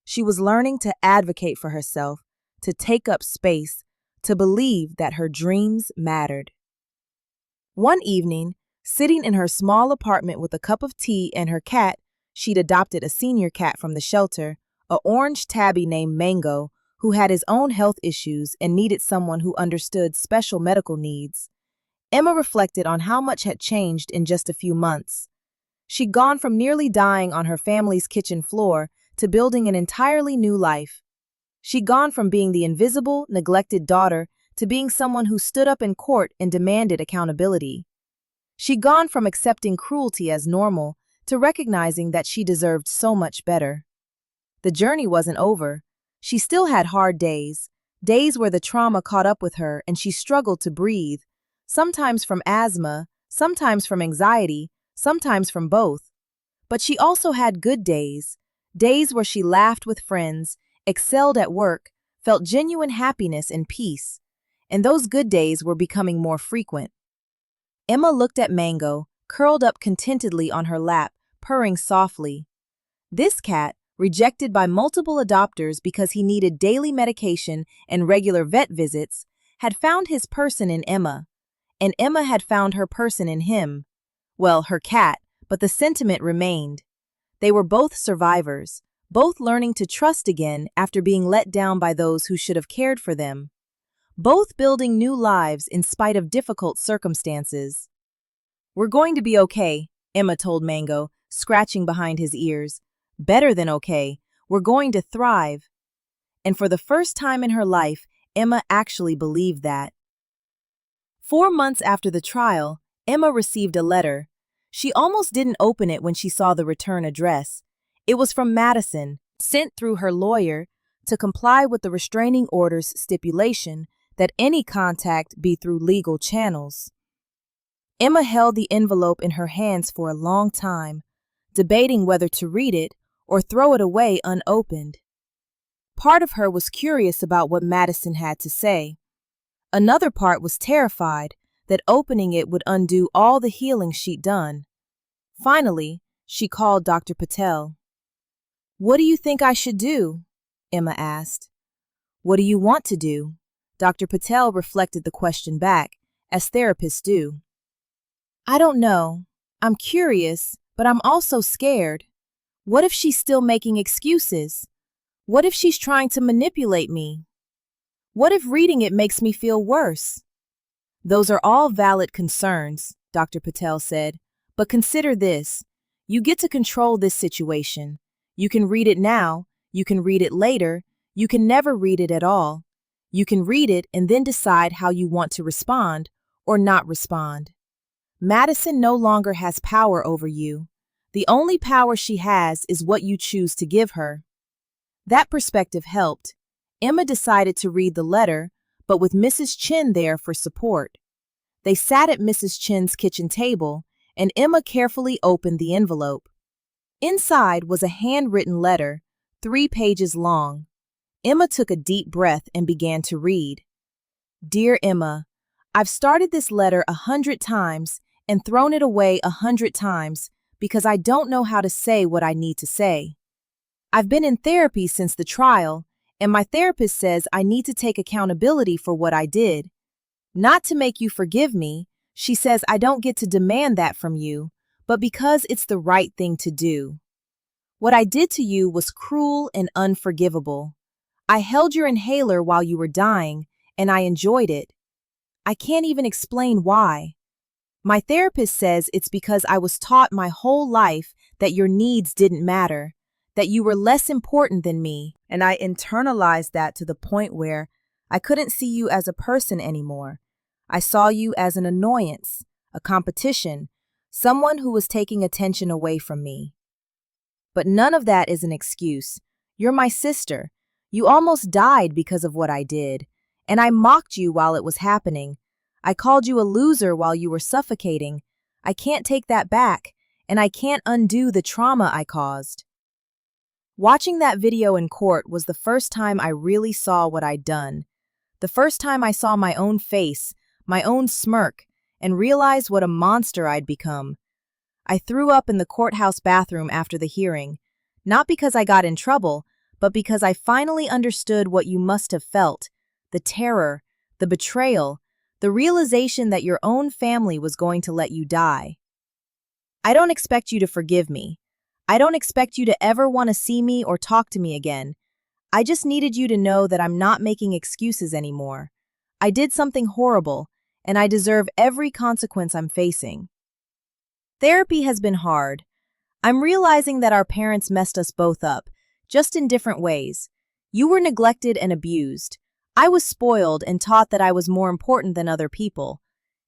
She was learning to advocate for herself, to take up space, to believe that her dreams mattered. One evening, sitting in her small apartment with a cup of tea and her cat, she'd adopted a senior cat from the shelter, an orange tabby named Mango, who had his own health issues and needed someone who understood special medical needs. Emma reflected on how much had changed in just a few months. She'd gone from nearly dying on her family's kitchen floor to building an entirely new life. She'd gone from being the invisible, neglected daughter to being someone who stood up in court and demanded accountability. She'd gone from accepting cruelty as normal to recognizing that she deserved so much better. The journey wasn't over. She still had hard days, days where the trauma caught up with her and she struggled to breathe, sometimes from asthma, sometimes from anxiety, sometimes from both. But she also had good days, days where she laughed with friends, excelled at work, felt genuine happiness and peace. And those good days were becoming more frequent. Emma looked at Mango, curled up contentedly on her lap, purring softly. This cat, rejected by multiple adopters because he needed daily medication and regular vet visits, had found his person in Emma, and Emma had found her person in him. Well, her cat, but the sentiment remained. They were both survivors, both learning to trust again after being let down by those who should have cared for them. Both building new lives in spite of difficult circumstances. "We're going to be okay," Emma told Mango, scratching behind his ears. "Better than okay. We're going to thrive." And for the first time in her life, Emma actually believed that. 4 months after the trial, Emma received a letter. She almost didn't open it when she saw the return address. It was from Madison, sent through her lawyer to comply with the restraining order's stipulation that any contact be through legal channels. Emma held the envelope in her hands for a long time, debating whether to read it or throw it away unopened. Part of her was curious about what Madison had to say. Another part was terrified that opening it would undo all the healing she'd done. Finally, she called Dr. Patel. "What do you think I should do?" Emma asked. "What do you want to do?" Dr. Patel reflected the question back, as therapists do. "I don't know. I'm curious, but I'm also scared. What if she's still making excuses? What if she's trying to manipulate me? What if reading it makes me feel worse?" "Those are all valid concerns," Dr. Patel said, "but consider this. You get to control this situation. You can read it now, you can read it later, you can never read it at all. You can read it and then decide how you want to respond or not respond. Madison no longer has power over you. The only power she has is what you choose to give her." That perspective helped. Emma decided to read the letter, but with Mrs. Chin there for support. They sat at Mrs. Chin's kitchen table, and Emma carefully opened the envelope. Inside was a handwritten letter, 3 pages long. Emma took a deep breath and began to read. "Dear Emma, I've started this letter 100 times and thrown it away 100 times because I don't know how to say what I need to say. I've been in therapy since the trial, and my therapist says I need to take accountability for what I did. Not to make you forgive me, she says I don't get to demand that from you, but because it's the right thing to do. What I did to you was cruel and unforgivable. I held your inhaler while you were dying, and I enjoyed it. I can't even explain why. My therapist says it's because I was taught my whole life that your needs didn't matter, that you were less important than me, and I internalized that to the point where I couldn't see you as a person anymore. I saw you as an annoyance, a competition, someone who was taking attention away from me. But none of that is an excuse. You're my sister. You almost died because of what I did, and I mocked you while it was happening. I called you a loser while you were suffocating. I can't take that back, and I can't undo the trauma I caused." Watching that video in court was the first time I really saw what I'd done. The first time I saw my own face, my own smirk, and realized what a monster I'd become. I threw up in the courthouse bathroom after the hearing, not because I got in trouble, but because I finally understood what you must have felt, the terror, the betrayal, the realization that your own family was going to let you die. I don't expect you to forgive me. I don't expect you to ever want to see me or talk to me again. I just needed you to know that I'm not making excuses anymore. I did something horrible, and I deserve every consequence I'm facing. Therapy has been hard. I'm realizing that our parents messed us both up, just in different ways. You were neglected and abused. I was spoiled and taught that I was more important than other people.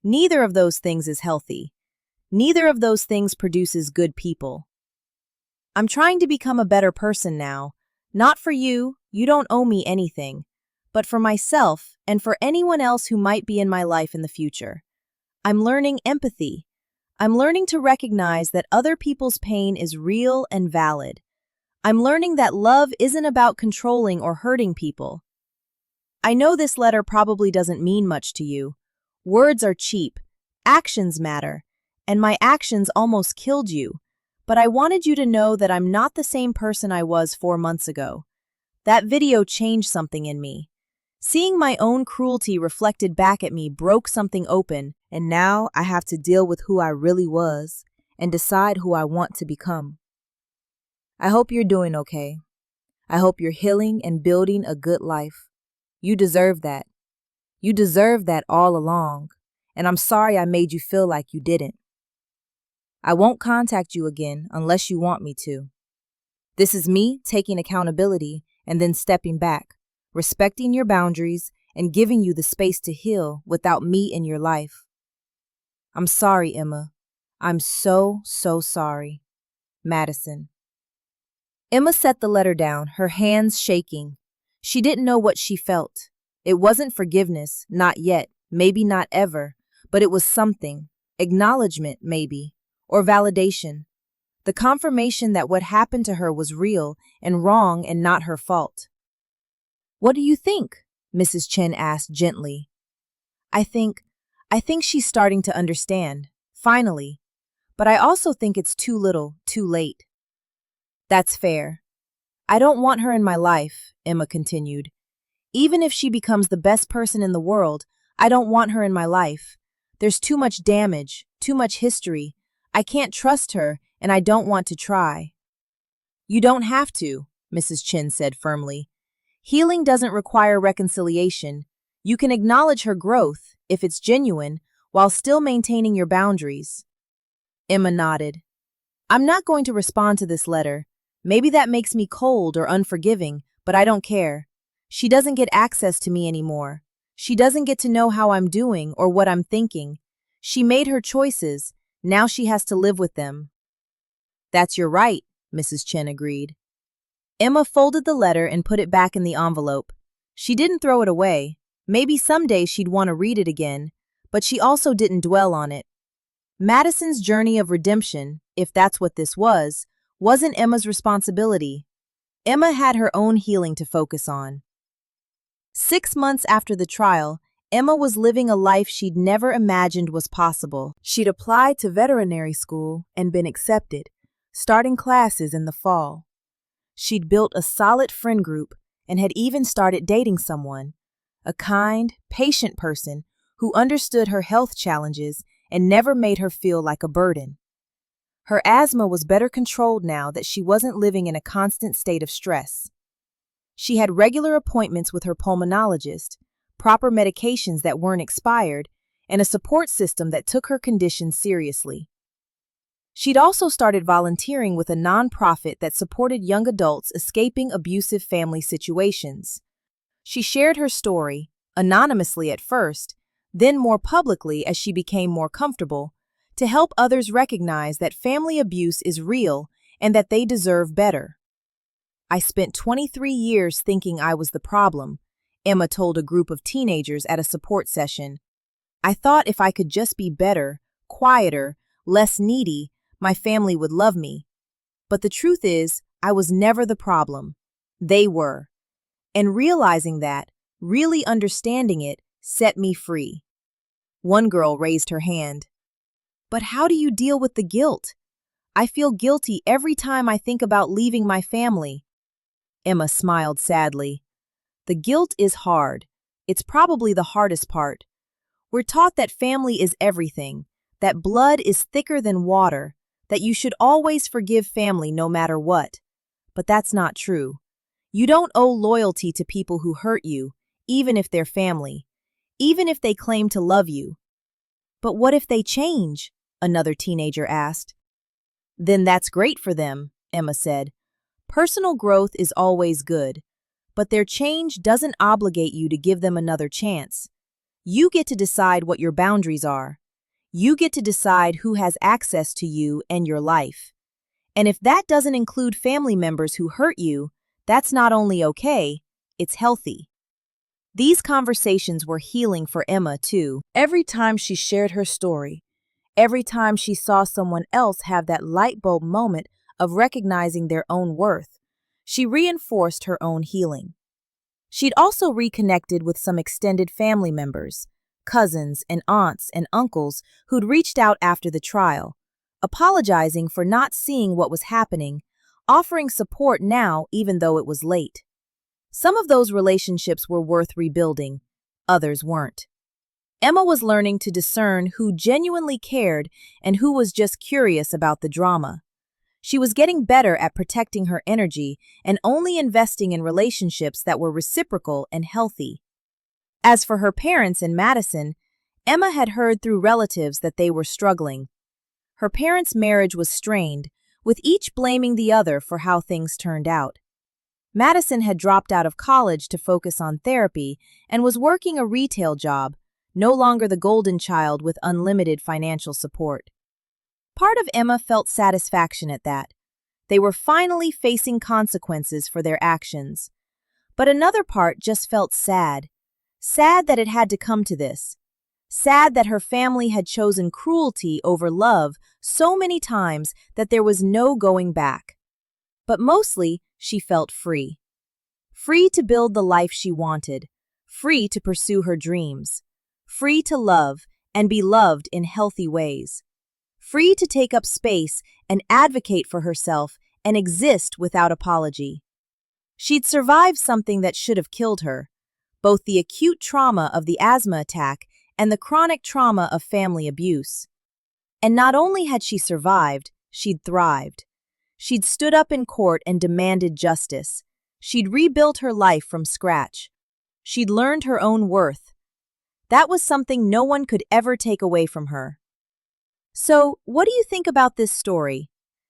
Neither of those things is healthy. Neither of those things produces good people. I'm trying to become a better person now. Not for you, you don't owe me anything, but for myself and for anyone else who might be in my life in the future. I'm learning empathy. I'm learning to recognize that other people's pain is real and valid. I'm learning that love isn't about controlling or hurting people. I know this letter probably doesn't mean much to you. Words are cheap. Actions matter. And my actions almost killed you. But I wanted you to know that I'm not the same person I was 4 months ago. That video changed something in me. Seeing my own cruelty reflected back at me broke something open, and now I have to deal with who I really was and decide who I want to become. I hope you're doing okay. I hope you're healing and building a good life. You deserve that. You deserve that all along, and I'm sorry I made you feel like you didn't. I won't contact you again unless you want me to. This is me taking accountability and then stepping back, respecting your boundaries and giving you the space to heal without me in your life. I'm sorry, Emma. I'm so sorry. Madison. Emma set the letter down, her hands shaking. She didn't know what she felt. It wasn't forgiveness, not yet, maybe not ever, but it was something. Acknowledgement, maybe. Or validation. The confirmation that what happened to her was real and wrong and not her fault. What do you think? Mrs. Chen asked gently. I think she's starting to understand, finally. But I also think it's too little, too late. That's fair. I don't want her in my life, Emma continued. Even if she becomes the best person in the world, I don't want her in my life. There's too much damage, too much history. I can't trust her, and I don't want to try. You don't have to, Mrs. Chen said firmly. Healing doesn't require reconciliation. You can acknowledge her growth, if it's genuine, while still maintaining your boundaries. Emma nodded. I'm not going to respond to this letter. Maybe that makes me cold or unforgiving, but I don't care. She doesn't get access to me anymore. She doesn't get to know how I'm doing or what I'm thinking. She made her choices. Now she has to live with them. That's your right, Mrs. Chen agreed. Emma folded the letter and put it back in the envelope. She didn't throw it away. Maybe someday she'd want to read it again, but she also didn't dwell on it. Madison's journey of redemption, if that's what this was, wasn't Emma's responsibility. Emma had her own healing to focus on. 6 months after the trial, Emma was living a life she'd never imagined was possible. She'd applied to veterinary school and been accepted, starting classes in the fall. She'd built a solid friend group and had even started dating someone, a kind, patient person who understood her health challenges and never made her feel like a burden. Her asthma was better controlled now that she wasn't living in a constant state of stress. She had regular appointments with her pulmonologist, proper medications that weren't expired, and a support system that took her condition seriously. She'd also started volunteering with a nonprofit that supported young adults escaping abusive family situations. She shared her story, anonymously at first, then more publicly as she became more comfortable, to help others recognize that family abuse is real and that they deserve better. I spent 23 years thinking I was the problem, Emma told a group of teenagers at a support session. I thought if I could just be better, quieter, less needy, my family would love me. But the truth is, I was never the problem. They were. And realizing that, really understanding it, set me free. One girl raised her hand. But how do you deal with the guilt? I feel guilty every time I think about leaving my family. Emma smiled sadly. The guilt is hard. It's probably the hardest part. We're taught that family is everything, that blood is thicker than water, that you should always forgive family no matter what. But that's not true. You don't owe loyalty to people who hurt you, even if they're family, even if they claim to love you. But what if they change? Another teenager asked. Then that's great for them, Emma said. Personal growth is always good, but their change doesn't obligate you to give them another chance. You get to decide what your boundaries are. You get to decide who has access to you and your life. And if that doesn't include family members who hurt you, that's not only okay, it's healthy. These conversations were healing for Emma, too. Every time she shared her story, every time she saw someone else have that light bulb moment of recognizing their own worth, she reinforced her own healing. She'd also reconnected with some extended family members, cousins and aunts and uncles who'd reached out after the trial, apologizing for not seeing what was happening, offering support now even though it was late. Some of those relationships were worth rebuilding, others weren't. Emma was learning to discern who genuinely cared and who was just curious about the drama. She was getting better at protecting her energy and only investing in relationships that were reciprocal and healthy. As for her parents and Madison, Emma had heard through relatives that they were struggling. Her parents' marriage was strained, with each blaming the other for how things turned out. Madison had dropped out of college to focus on therapy and was working a retail job, no longer the golden child with unlimited financial support. Part of Emma felt satisfaction at that. They were finally facing consequences for their actions. But another part just felt sad. Sad that it had to come to this. Sad that her family had chosen cruelty over love so many times that there was no going back. But mostly, she felt free. Free to build the life she wanted. Free to pursue her dreams. Free to love and be loved in healthy ways. Free to take up space and advocate for herself and exist without apology. She'd survived something that should have killed her, both the acute trauma of the asthma attack and the chronic trauma of family abuse. And not only had she survived, she'd thrived. She'd stood up in court and demanded justice. She'd rebuilt her life from scratch. She'd learned her own worth. That was something no one could ever take away from her. So, what do you think about this story?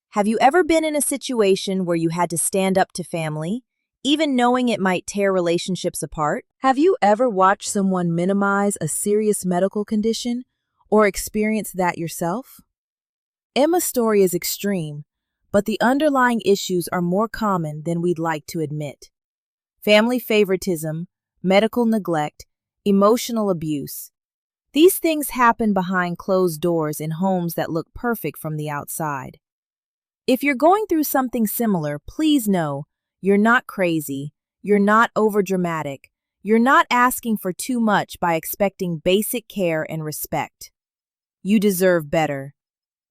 Have you ever been in a situation where you had to stand up to family, even knowing it might tear relationships apart? Have you ever watched someone minimize a serious medical condition or experienced that yourself? Emma's story is extreme, but the underlying issues are more common than we'd like to admit. Family favoritism, medical neglect, emotional abuse. These things happen behind closed doors in homes that look perfect from the outside. If you're going through something similar, please know you're not crazy, you're not overdramatic, you're not asking for too much by expecting basic care and respect. You deserve better.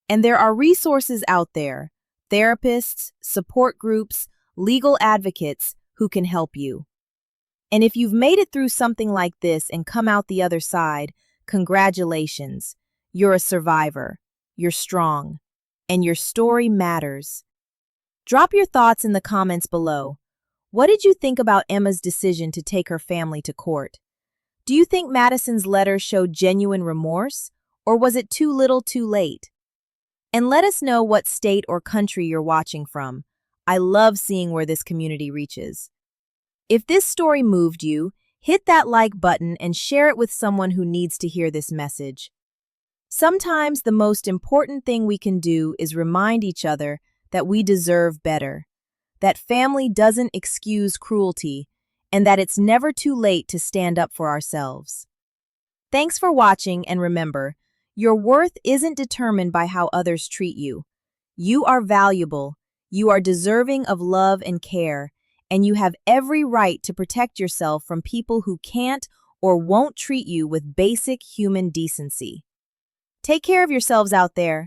And there are resources out there, therapists, support groups, legal advocates who can help you. And if you've made it through something like this and come out the other side, congratulations. You're a survivor. You're strong. And your story matters. Drop your thoughts in the comments below. What did you think about Emma's decision to take her family to court? Do you think Madison's letter showed genuine remorse, or was it too little too late? And let us know what state or country you're watching from. I love seeing where this community reaches. If this story moved you, hit that like button and share it with someone who needs to hear this message. Sometimes the most important thing we can do is remind each other that we deserve better, that family doesn't excuse cruelty, and that it's never too late to stand up for ourselves. Thanks for watching, and remember, your worth isn't determined by how others treat you. You are valuable, you are deserving of love and care, and you have every right to protect yourself from people who can't or won't treat you with basic human decency. Take care of yourselves out there.